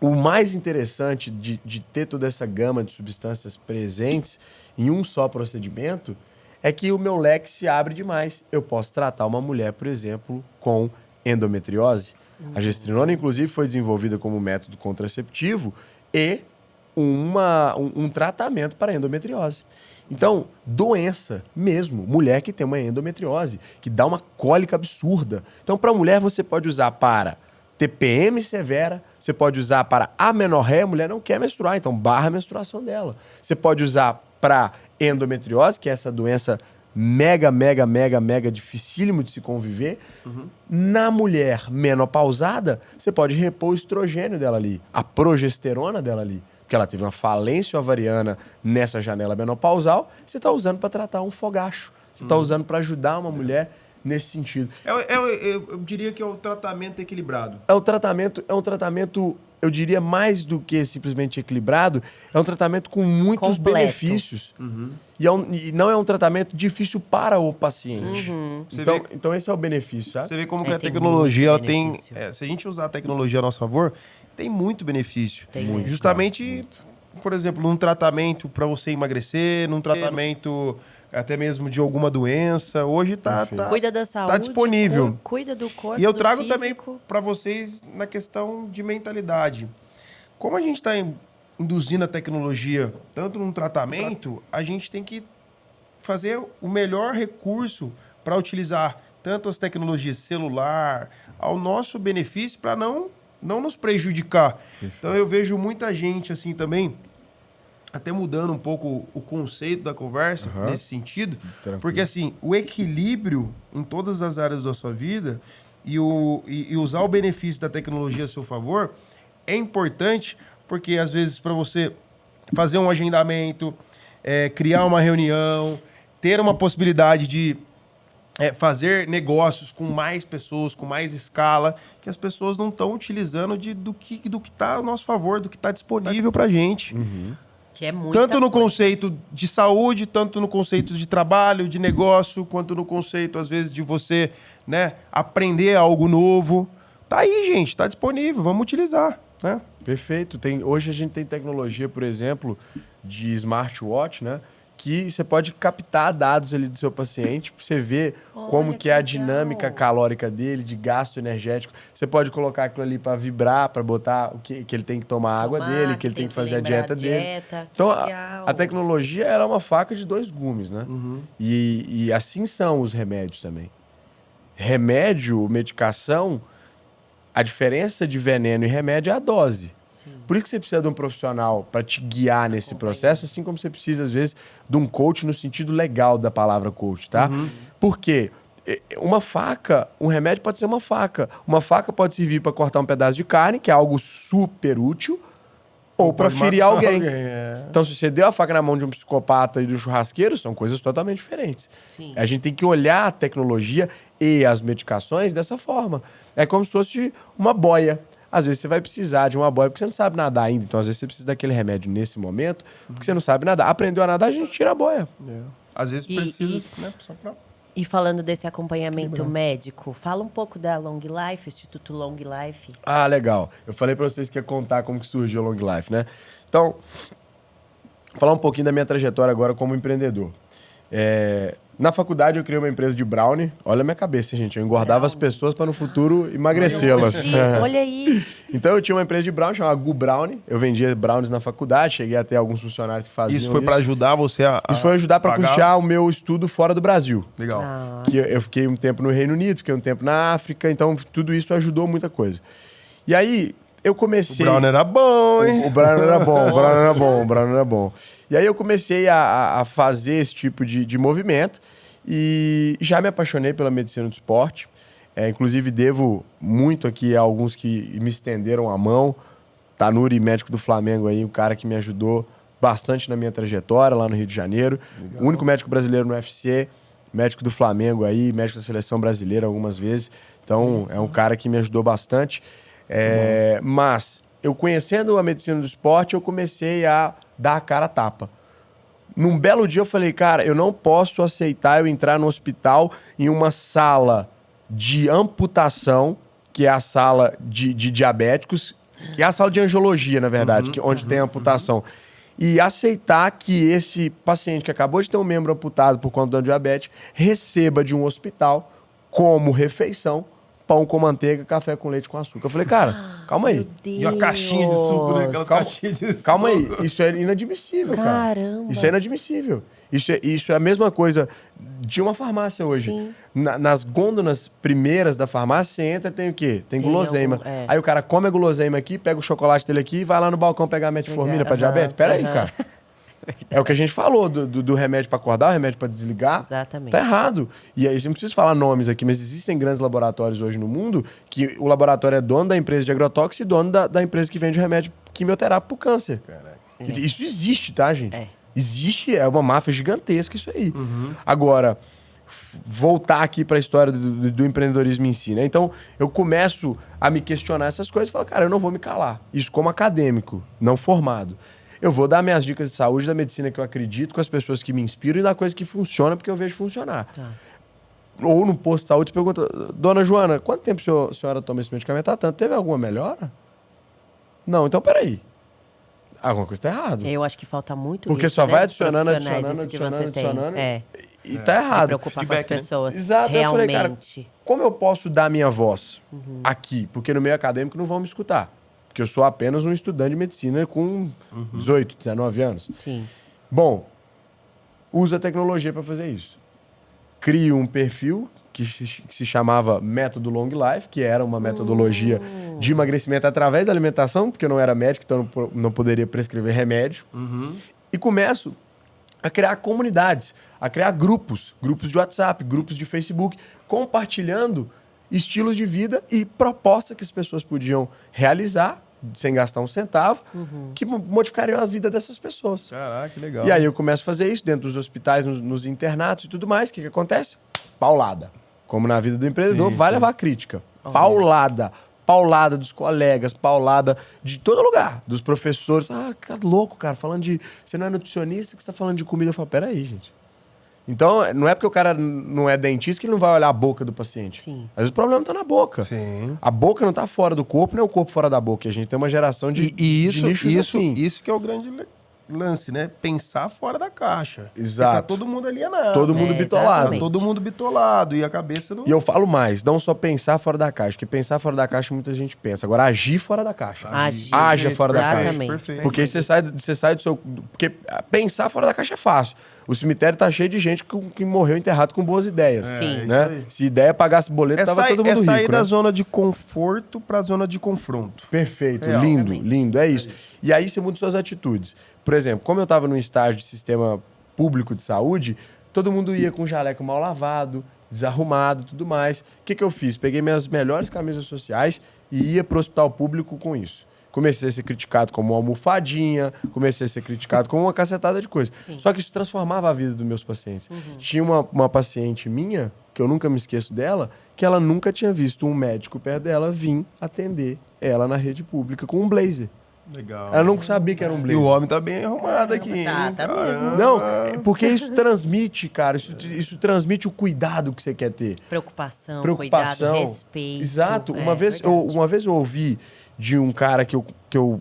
O mais interessante de ter toda essa gama de substâncias presentes em um só procedimento é que o meu leque se abre demais. Eu posso tratar uma mulher, por exemplo, com endometriose. A gestrinona, inclusive, foi desenvolvida como método contraceptivo e um tratamento para endometriose. Então, doença mesmo, mulher que tem uma endometriose, que dá uma cólica absurda. Então, para mulher, você pode usar para TPM severa, você pode usar para amenorreia, a mulher não quer menstruar, então barra a menstruação dela. Você pode usar para endometriose, que é essa doença mega dificílimo de se conviver. Na mulher menopausada, você pode repor o estrogênio dela ali, a progesterona dela ali. Porque ela teve uma falência ovariana nessa janela menopausal, você está usando para tratar um fogacho. Você está usando para ajudar uma mulher nesse sentido. Eu diria que é o tratamento equilibrado. É um tratamento, eu diria, mais do que simplesmente equilibrado, é um tratamento com muitos Completo. benefícios. E não é um tratamento difícil para o paciente. Então esse é o benefício, sabe? Você vê como que a tem tecnologia, ela muito tem... benefício. se a gente usar a tecnologia a nosso favor, tem muito benefício. Tem muito. Justamente, por exemplo, num tratamento para você emagrecer, num tratamento até mesmo de alguma doença. Hoje tá Cuida da saúde. disponível. Cuida do corpo, E eu do trago físico. também para vocês na questão de mentalidade. Como a gente está induzindo a tecnologia tanto num tratamento, a gente tem que fazer o melhor recurso para utilizar tanto as tecnologias celular ao nosso benefício para não nos prejudicar. Então eu vejo muita gente assim também, até mudando um pouco o conceito da conversa nesse sentido, porque assim, o equilíbrio em todas as áreas da sua vida e usar o benefício da tecnologia a seu favor é importante, porque às vezes para você fazer um agendamento, criar uma reunião, ter uma possibilidade de fazer negócios com mais pessoas, com mais escala, que as pessoas não estão utilizando do que está a nosso favor, do que está disponível para a gente. Que é muita Tanto no coisa. conceito de saúde, tanto no conceito de trabalho, de negócio, quanto no conceito, às vezes, de você, né, aprender algo novo. Tá aí, gente, tá disponível, vamos utilizar, né? Perfeito. Hoje a gente tem tecnologia, por exemplo, de smartwatch, né? Que você pode captar dados ali do seu paciente, pra você ver como que é a legal. dinâmica calórica dele, de gasto energético. Você pode colocar aquilo ali para vibrar, para botar o que ele tem que tomar a água dele, que ele tem que fazer a lembrar dieta dele. dieta. Então, Que legal. a tecnologia ela é uma faca de dois gumes, né? E assim são os remédios também. Remédio, medicação, a diferença de veneno e remédio é a dose. Por isso que você precisa de um profissional para te guiar nesse processo, assim como você precisa, às vezes, de um coach no sentido legal da palavra coach, tá? Porque uma faca, um remédio pode ser uma faca. Uma faca pode servir para cortar um pedaço de carne, que é algo super útil, ou para ferir alguém. Então, se você deu a faca na mão de um psicopata e do churrasqueiro, são coisas totalmente diferentes. Sim. A gente tem que olhar a tecnologia e as medicações dessa forma. É como se fosse uma boia. Às vezes você vai precisar de uma boia porque você não sabe nadar ainda. Então, às vezes você precisa daquele remédio nesse momento porque você não sabe nadar. Aprendeu a nadar, a gente tira a boia. Às vezes precisa, né? Só pra... E falando desse acompanhamento médico, fala um pouco da Long Life, Instituto Long Life. Ah, legal. Eu falei pra vocês que ia contar como que surgiu o Long Life, né? Então, falar um pouquinho da minha trajetória agora como empreendedor. Na faculdade eu criei uma empresa de brownie. Olha a minha cabeça, gente. Eu engordava as pessoas para no futuro emagrecê-las. Olha aí. Então eu tinha uma empresa de brownie chamada Gu Brownie. Eu vendia brownies na faculdade, cheguei a ter alguns funcionários que faziam Isso foi para ajudar você a Isso foi ajudar para pagar? custear o meu estudo fora do Brasil. Legal. Que eu fiquei um tempo no Reino Unido, fiquei um tempo na África, então tudo isso ajudou muita coisa. E aí eu comecei... O brownie era bom, hein? O brownie era bom, o brownie era bom, o brownie era bom. E aí eu comecei a fazer esse tipo de movimento e já me apaixonei pela medicina do esporte. Inclusive devo muito aqui a alguns que me estenderam a mão. Tanuri, médico do Flamengo aí, um cara que me ajudou bastante na minha trajetória lá no Rio de Janeiro. Legal. O único médico brasileiro no UFC, médico do Flamengo aí, médico da seleção brasileira algumas vezes. Então, é um cara que me ajudou bastante. Mas, eu conhecendo a medicina do esporte, eu comecei a dar a cara a tapa. Num belo dia eu falei, cara, eu não posso aceitar eu entrar no hospital em uma sala de amputação, que é a sala de diabéticos, que é a sala de angiologia, na verdade, onde tem a amputação. E aceitar que esse paciente que acabou de ter um membro amputado por conta da diabetes receba de um hospital como refeição pão com manteiga, café com leite com açúcar. Eu falei, cara, calma aí. Meu E uma caixinha de suco, né? Aquela caixinha de suco. Calma aí, isso é inadmissível, cara. Caramba. Isso é inadmissível. Isso é a mesma coisa de uma farmácia hoje. Sim. Nas gôndolas primeiras da farmácia, você entra, tem o quê? Tem guloseima. Aí o cara come a guloseima aqui, pega o chocolate dele aqui e vai lá no balcão pegar a metformina pra diabetes. Pera aí, cara. É o que a gente falou do remédio pra acordar, o remédio pra desligar. Exatamente. Tá errado. E aí, a gente não precisa falar nomes aqui, mas existem grandes laboratórios hoje no mundo que o laboratório é dono da empresa de agrotóxico e dono da empresa que vende o remédio quimioterápico pro câncer. Isso existe, tá, gente? Existe, é uma máfia gigantesca isso aí. Agora, voltar aqui para a história do empreendedorismo em si, né? Então, eu começo a me questionar essas coisas e falo, cara, eu não vou me calar. Isso como acadêmico, não formado. Eu vou dar minhas dicas de saúde, da medicina que eu acredito, com as pessoas que me inspiram e da coisa que funciona, porque eu vejo funcionar. Tá. Ou no posto de saúde, pergunta, dona Joana, quanto tempo a senhora toma esse medicamento? Ah, tanto. Teve alguma melhora? Não, então peraí. Alguma coisa tá errada. Eu acho que falta muito Porque isso, só né, vai dos adicionando, profissionais, adicionando, isso que você adicionando. tem. E tá errado. Preocupar Feedback, com as pessoas. Exato. Aí eu falei, Realmente. cara, como eu posso dar minha voz aqui? Porque no meio acadêmico não vão me escutar. Porque eu sou apenas um estudante de medicina com 18, 19 anos. Sim. Bom, usa a tecnologia para fazer isso. Crio um perfil que se chamava Método Long Life, que era uma metodologia de emagrecimento através da alimentação, porque eu não era médico, então não poderia prescrever remédio. E começo a criar comunidades, a criar grupos de WhatsApp, grupos de Facebook, compartilhando estilos de vida e propostas que as pessoas podiam realizar sem gastar um centavo, que modificariam a vida dessas pessoas. Caraca, que legal. E aí eu começo a fazer isso dentro dos hospitais, nos internatos e tudo mais. O que acontece? Paulada. Como na vida do empreendedor, vai levar crítica. Paulada. Paulada dos colegas, paulada de todo lugar. Dos professores. Ah, cara, louco, cara, falando de... Você não é nutricionista, que você tá falando de comida. Eu falo, peraí, gente. Então, não é porque o cara não é dentista que ele não vai olhar a boca do paciente. Sim. Às vezes o problema tá na boca. Sim. A boca não tá fora do corpo, nem o corpo fora da boca. E a gente tem uma geração de nichos assim. Isso que é o grande lance, né? Pensar fora da caixa. Exato. Porque tá todo mundo alienado. Todo mundo bitolado. exatamente. Tá todo mundo bitolado. E a cabeça não... E eu falo mais, não só pensar fora da caixa, porque pensar fora da caixa muita gente pensa. Agora, agir fora da caixa. Agir. Haja fora da caixa. Exatamente. Perfeito. Porque você sai do seu... Porque pensar fora da caixa é fácil. O cemitério tá cheio de gente que morreu enterrado com boas ideias. Sim. Né? isso aí. Se ideia pagasse boleto, tava todo mundo sair rico, da né? zona de conforto pra zona de confronto. Perfeito, Real. lindo, Exatamente. lindo, é isso. E aí você muda suas atitudes. Por exemplo, como eu estava num estágio de sistema público de saúde, todo mundo ia com jaleco mal lavado, desarrumado, tudo mais. O que eu fiz? Peguei minhas melhores camisas sociais e ia pro hospital público com isso. Comecei a ser criticado como uma almofadinha, comecei a ser criticado como uma cacetada de coisa. Só que isso transformava a vida dos meus pacientes. Tinha uma paciente minha, que eu nunca me esqueço dela, que ela nunca tinha visto um médico perto dela vir atender ela na rede pública com um blazer. Legal. Ela não sabia que era um E blazer. o homem tá bem arrumado aqui. Tá, hein? tá Caramba. mesmo. Não, porque isso transmite, cara, isso transmite o cuidado que você quer ter. Preocupação, Preocupação. cuidado, respeito. Exato. É, Uma vez eu ouvi de um cara que eu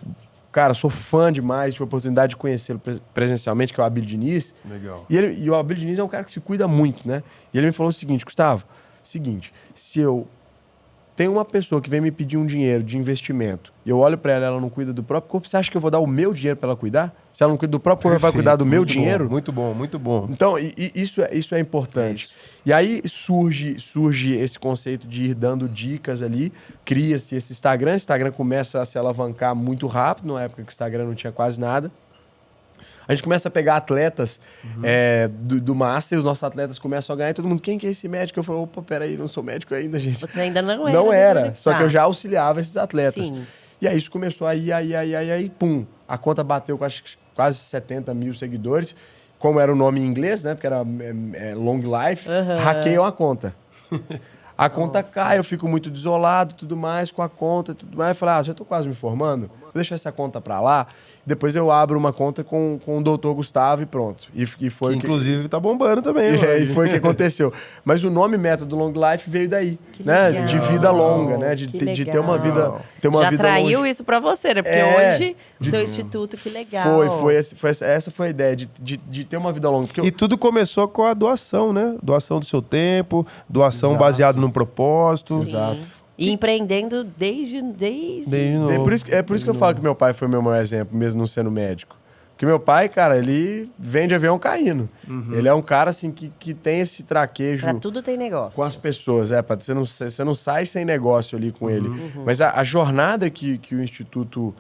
cara, sou fã demais, tive a oportunidade de conhecê-lo presencialmente, que é o Abílio Diniz. Legal. E o Abílio Diniz é um cara que se cuida muito, né? E ele me falou o seguinte, Gustavo, se eu tenho uma pessoa que vem me pedir um dinheiro de investimento e eu olho pra ela não cuida do próprio corpo, você acha que eu vou dar o meu dinheiro pra ela cuidar? Se ela não cuida do próprio corpo, ela vai cuidar do meu Muito dinheiro? Bom, muito bom, muito bom. Então, isso é importante. E aí surge esse conceito de ir dando dicas ali, cria-se esse Instagram. O Instagram começa a se alavancar muito rápido, numa época que o Instagram não tinha quase nada. A gente começa a pegar atletas do Master, e os nossos atletas começam a ganhar, e todo mundo, quem que é esse médico? Eu falo, opa, peraí, não sou médico ainda, gente. Você ainda não era. Não né? era, só Tá. que eu já auxiliava esses atletas. Sim. E aí isso começou aí, pum. A conta bateu com acho que quase 70 mil seguidores. Como era o nome em inglês, né? Porque era Long Life, hackeiam a conta. A conta cai, eu fico muito desolado, tudo mais, com a conta, tudo mais. Eu falei, já tô quase me formando. deixar essa conta pra lá, depois eu abro uma conta com o doutor Gustavo e pronto. E foi que, inclusive, tá bombando também. E foi o que aconteceu. Mas o nome Método Long Life veio daí, né? legal. De vida longa, né? De ter uma vida Já vida atraiu longe. isso pra você, né? Porque hoje, o seu instituto, que legal. Essa foi a ideia, de ter uma vida longa. Porque E tudo começou com a doação, né? Doação do seu tempo, doação Exato. baseado num propósito. Exato. E empreendendo desde É por isso que eu falo que meu pai foi meu maior exemplo, mesmo não sendo médico. Porque meu pai, cara, ele vende avião caindo. Ele é um cara, assim, que tem esse traquejo... Pra tudo tem negócio. Com as pessoas, você não sai sem negócio ali com ele. Mas a jornada que o Instituto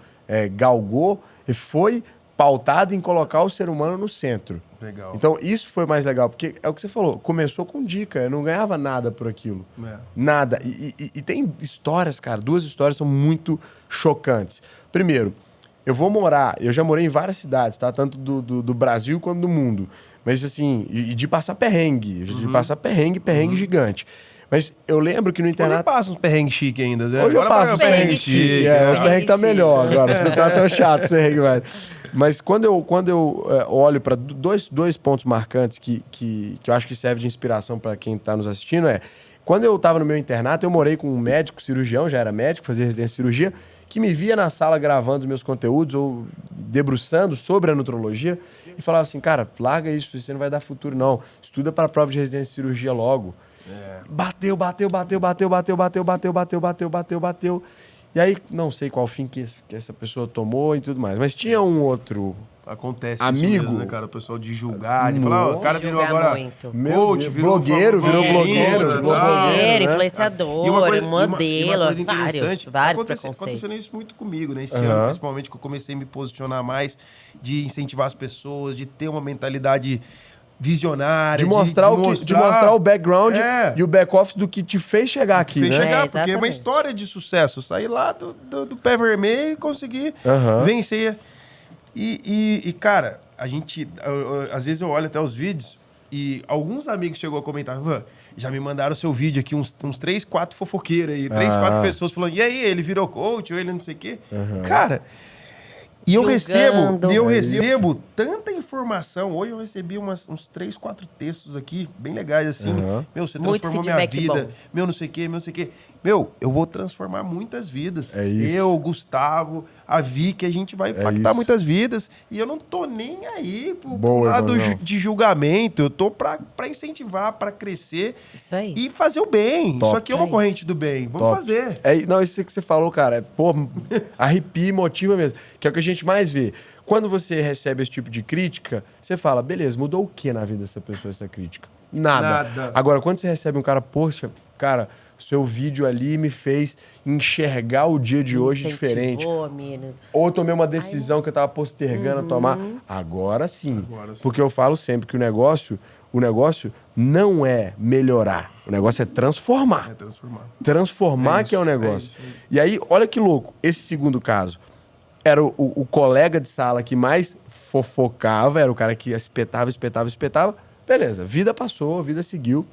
galgou foi pautada em colocar o ser humano no centro. Legal. Então, isso foi mais legal, porque é o que você falou, começou com dica, eu não ganhava nada por aquilo. Nada. E tem histórias, cara, 2 histórias são muito chocantes. Primeiro, eu já morei em várias cidades, tá? Tanto do Brasil quanto do mundo. Mas assim, e de passar perrengue, perrengue gigante. Mas eu lembro que no internato... Hoje passa uns perrengues chiques ainda, né? Hoje eu Agora passo uns perrengues chiques. Os perrengues tá melhor agora. Não tá tão chato os perrengues mais. Mas quando eu olho para dois pontos marcantes que eu acho que serve de inspiração para quem tá nos assistindo quando eu tava no meu internato, eu morei com um médico cirurgião, já era médico, fazia residência de cirurgia, que me via na sala gravando meus conteúdos ou debruçando sobre a nutrologia e falava assim, cara, larga isso não vai dar futuro não. Estuda para a prova de residência de cirurgia logo. Bateu. E aí, não sei qual fim que essa pessoa tomou e tudo mais. Mas tinha um outro Acontece amigo, isso mesmo, né, cara? O pessoal de julgar, de falar, o cara virou agora muito. virou blogueiro, blogueiro, influenciador, E uma modelo, coisa interessante, vários acontecendo preconceitos. isso muito comigo, né? Esse ano, principalmente, que eu comecei a me posicionar mais, de incentivar as pessoas, de ter uma mentalidade visionária. De mostrar o background e o back-office do que te fez chegar aqui, né? Porque é uma história de sucesso. Eu saí lá do pé vermelho e consegui vencer. E, cara, às vezes eu olho até os vídeos e alguns amigos chegou a comentar, já me mandaram o seu vídeo aqui, uns 3, 4 fofoqueiros aí, 3, 4 pessoas falando, e aí, ele virou coach, ou ele não sei o quê. Cara, e eu recebo tanta informação. Hoje eu recebi uns 3, 4 textos aqui, bem legais, assim. Meu, você transformou minha vida. Bom. Meu, não sei o quê, meu, não sei o quê. Meu, eu vou transformar muitas vidas. É isso. Eu, Gustavo, a Vicky, a gente vai impactar muitas vidas. E eu não tô nem aí pro lado de julgamento. Eu tô pra incentivar, pra crescer. Isso aí. E fazer o bem. Top. Isso aqui é uma corrente do bem. Vamos fazer. Não, isso que você falou, cara, arrepia e motiva mesmo. Que é o que a gente mais vê. Quando você recebe esse tipo de crítica, você fala, beleza, mudou o que na vida dessa pessoa, essa crítica? Nada. Agora, quando você recebe um cara, poxa, cara, seu vídeo ali me fez enxergar o dia de hoje diferente. Ou tomei uma decisão que eu tava postergando a tomar. Agora sim. Porque eu falo sempre que o negócio não é melhorar. O negócio é transformar. Transformar que é o negócio. E aí, olha que louco. Esse segundo caso era o colega de sala que mais fofocava, era o cara que espetava. Beleza, vida passou, vida seguiu.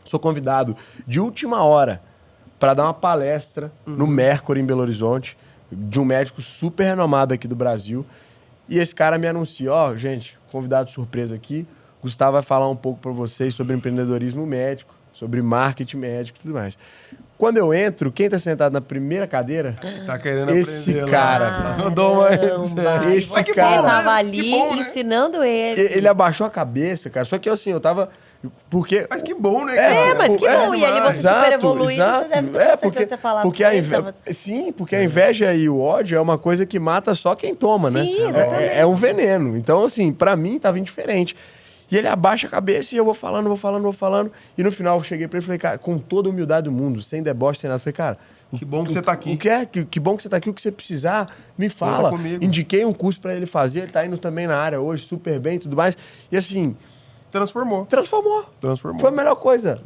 Sou convidado de última hora para dar uma palestra no Mercury, em Belo Horizonte, de um médico super renomado aqui do Brasil. E esse cara me anuncia, gente, convidado surpresa aqui, Gustavo vai falar um pouco para vocês sobre empreendedorismo médico, sobre marketing médico e tudo mais. Quando eu entro, quem tá sentado na primeira cadeira? Tá querendo esse aprender cara. Esse cara tava ali ensinando ele. Ele abaixou a cabeça, cara. Só que assim, eu tava... Porque... Mas que bom, né, cara? Mas que bom. E ali você super evoluído, você deve ter certeza de falar. Sim, porque a inveja e o ódio é uma coisa que mata só quem toma, né? Sim, exatamente. É um veneno. Então, assim, pra mim, tava indiferente. E ele abaixa a cabeça e eu vou falando. E no final eu cheguei pra ele e falei, cara, com toda a humildade do mundo, sem deboche, sem nada. Falei, cara... Que bom que você tá aqui. Que bom que você tá aqui. O que você precisar, me fala. Indiquei um curso pra ele fazer. Ele tá indo também na área hoje, super bem e tudo mais. E assim... Transformou. Foi a melhor coisa.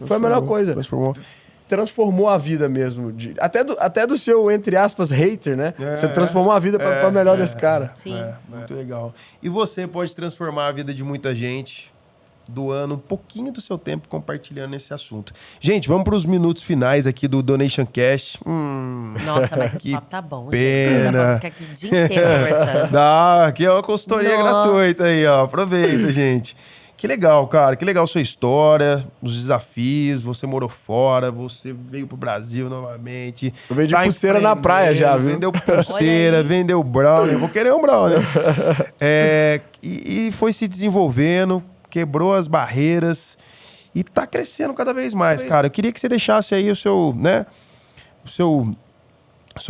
Transformou a vida mesmo. Até do seu, entre aspas, hater, né? Você transformou a vida pra melhor desse cara. Sim. Muito legal. E você pode transformar a vida de muita gente doando um pouquinho do seu tempo compartilhando esse assunto. Gente, vamos para os minutos finais aqui do Donation Cast. Nossa, mas esse que papo tá bom, pena. gente. Dá pra ficar aqui o dia inteiro conversando. Dá, aqui é uma consultoria Nossa. gratuita aí, ó. Aproveita, gente. Que legal, cara. Que legal sua história, os desafios. Você morou fora, você veio pro Brasil novamente. Eu vendi pulseira na praia já, viu? Vendeu pulseira, vendeu brownie. Eu vou querer um brownie. E foi se desenvolvendo, quebrou as barreiras e tá crescendo cada vez mais, cara. Eu queria que você deixasse aí sua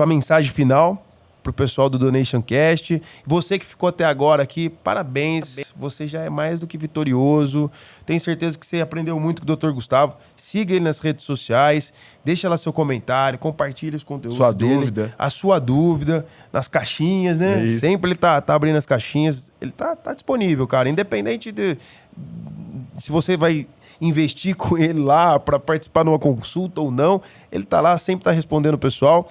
mensagem final pro pessoal do Donation Cast. Você que ficou até agora aqui, parabéns. Você já é mais do que vitorioso. Tenho certeza que você aprendeu muito com o Dr. Gustavo. Siga ele nas redes sociais, deixa lá seu comentário, compartilhe os conteúdos Sua dele. dúvida. A sua dúvida, nas caixinhas, né? Isso. Sempre ele tá abrindo as caixinhas. Ele tá disponível, cara. Independente de se você vai investir com ele lá para participar de uma consulta ou não, ele tá lá, sempre tá respondendo o pessoal.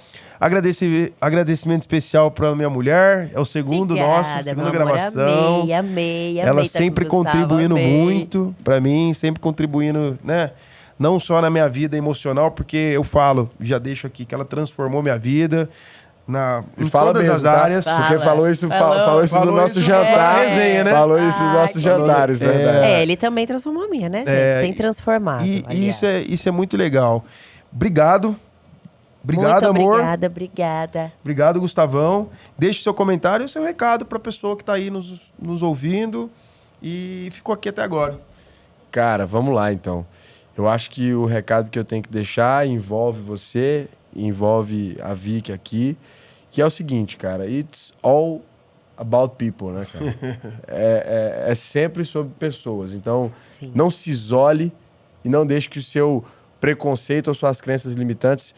Agradecimento especial para minha mulher, é o segundo Obrigada, segunda meu amor, gravação. Amei. Ela tá sempre com o Gustavo, contribuindo amei. muito para mim, sempre contribuindo, né? Não só na minha vida emocional, porque eu falo, já deixo aqui que ela transformou minha vida E em fala todas mesmo, as tá? áreas. Porque falou isso no Falou nosso isso jantar. na resenha, né? Falou isso nos nossos que jantares, verdade. Ele também transformou a minha, né, gente? Tem transformado. E aliás. isso é muito legal. Obrigado. Obrigado, Muito amor. Obrigada. Obrigado, Gustavão. Deixe seu comentário e seu recado para a pessoa que está aí nos ouvindo e ficou aqui até agora. Cara, vamos lá então. Eu acho que o recado que eu tenho que deixar envolve você, envolve a Vicky aqui, que é o seguinte, cara. It's all about people, né, cara? é sempre sobre pessoas. Então, Sim. não se isole e não deixe que o seu preconceito ou suas crenças limitantes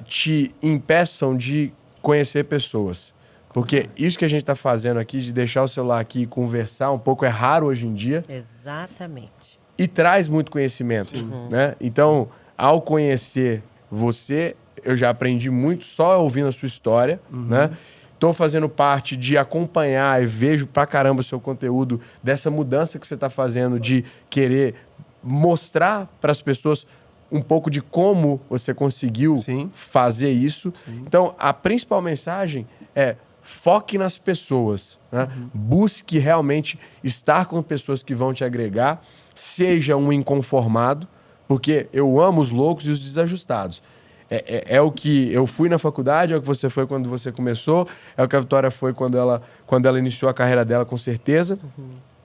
te impeçam de conhecer pessoas. Porque isso que a gente está fazendo aqui, de deixar o celular aqui e conversar um pouco, é raro hoje em dia. Exatamente. E traz muito conhecimento, né? Então, ao conhecer você, eu já aprendi muito só ouvindo a sua história, né? Tô fazendo parte de acompanhar e vejo pra caramba o seu conteúdo, dessa mudança que você tá fazendo de querer mostrar para as pessoas um pouco de como você conseguiu fazer isso. Então, a principal mensagem é: foque nas pessoas, né? Busque realmente estar com pessoas que vão te agregar. Seja um inconformado, porque eu amo os loucos e os desajustados. É o que eu fui na faculdade, é o que você foi quando você começou, é o que a Vitória foi quando ela iniciou a carreira dela, com certeza.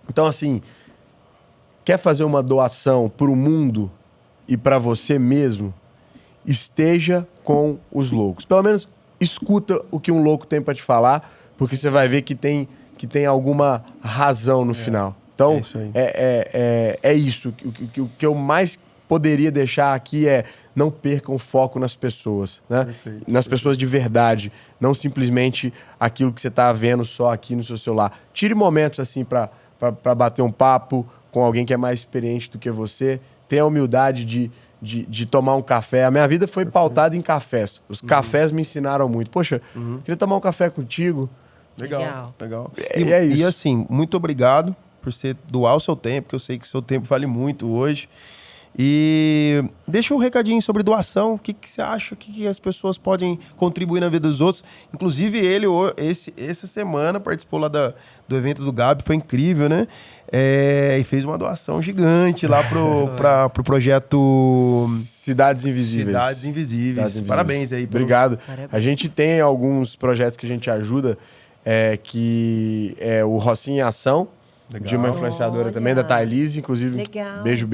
Então, assim, quer fazer uma doação para o mundo e para você mesmo? Esteja com os loucos. Pelo menos escuta o que um louco tem para te falar, porque você vai ver que tem alguma razão no final. Então, é isso. O que eu mais poderia deixar aqui é: não percam o foco nas pessoas, né? Nas pessoas de verdade. Não simplesmente aquilo que você está vendo só aqui no seu celular. Tire momentos assim para bater um papo com alguém que é mais experiente do que você. Tenha a humildade de tomar um café. A minha vida foi pautada em cafés. Os cafés me ensinaram muito. Poxa, queria tomar um café contigo. Legal. E é isso. E assim, muito obrigado por você doar o seu tempo, que eu sei que o seu tempo vale muito hoje. E deixa um recadinho sobre doação. O que você acha que as pessoas podem contribuir na vida dos outros? Inclusive, ele, essa semana, participou lá do evento do Gabi. Foi incrível, né? E fez uma doação gigante lá pro projeto Cidades Invisíveis. Cidades Invisíveis. Parabéns aí. Obrigado. Parabéns. A gente tem alguns projetos que a gente ajuda, que é o Rocinha em Ação, de uma influenciadora também, da Thailise, inclusive. Legal. Beijo.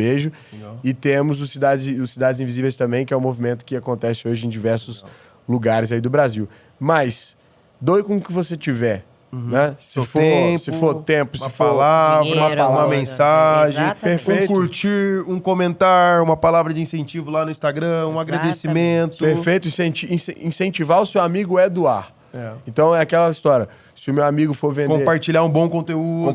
Legal. E temos os Cidades Invisíveis também, que é um movimento que acontece hoje em diversos lugares aí do Brasil. Mas, doe com o que você tiver. Né? Se for tempo, uma se for palavra, dinheiro, uma mensagem, exatamente. um curtir, um comentário, uma palavra de incentivo lá no Instagram, um agradecimento. Perfeito. Incentivar o seu amigo é doar. Então é aquela história: se o meu amigo for vender... Compartilhar um bom conteúdo.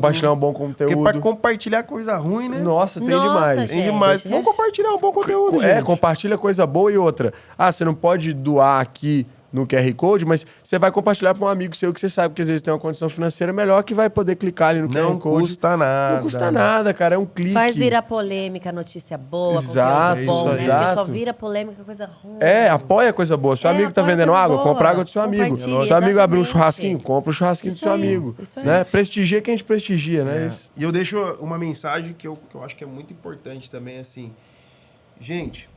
Porque para compartilhar coisa ruim, né? Nossa, tem demais. Gente, demais. Vamos compartilhar um bom conteúdo, gente. Compartilha coisa boa. E outra: você não pode doar aqui no QR Code, mas você vai compartilhar para um amigo seu que você sabe que às vezes tem uma condição financeira melhor, que vai poder clicar ali no QR Não Code. custa nada. Não custa nada, cara, é um clique. Faz virar polêmica, notícia boa, Exato, conteúdo bom, né? exato. Porque só vira polêmica, coisa ruim. Apoia coisa boa. Seu amigo tá apoia vendendo coisa água, boa. compra água do seu amigo. Compartilha, Seu amigo abriu um exatamente. churrasquinho, compra o churrasquinho do Isso seu aí, amigo. isso aí. Né? Prestigia quem a gente prestigia, né? Isso. E eu deixo uma mensagem que eu acho que é muito importante também, assim. Gente,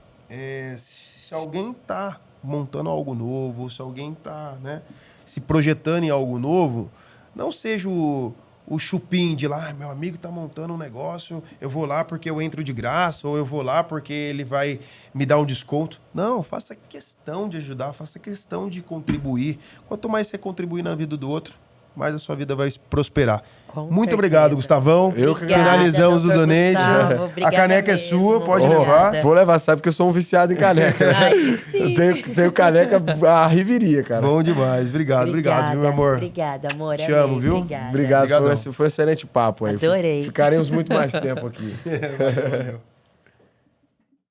se alguém tá montando algo novo, ou se alguém tá, né, se projetando em algo novo, não seja o chupim de lá, meu amigo tá montando um negócio, eu vou lá porque eu entro de graça, ou eu vou lá porque ele vai me dar um desconto. Não, faça questão de ajudar, faça questão de contribuir. Quanto mais você contribuir na vida do outro, mais a sua vida vai prosperar. Com Muito certeza. obrigado, Gustavão. Eu que Obrigada, Finalizamos o doutor donation. Gustavo, A obrigada caneca é mesmo. sua, pode Obrigada. levar. Vou levar, sabe que eu sou um viciado em caneca. Ai, sim. Eu tenho caneca a riveria, cara. Bom demais. Obrigado, viu, meu amor? Obrigada, amor. Te amei, amo, viu? Obrigada. Obrigado, Obrigadão. foi um excelente papo aí. Adorei. Ficaremos muito mais tempo aqui. Valeu.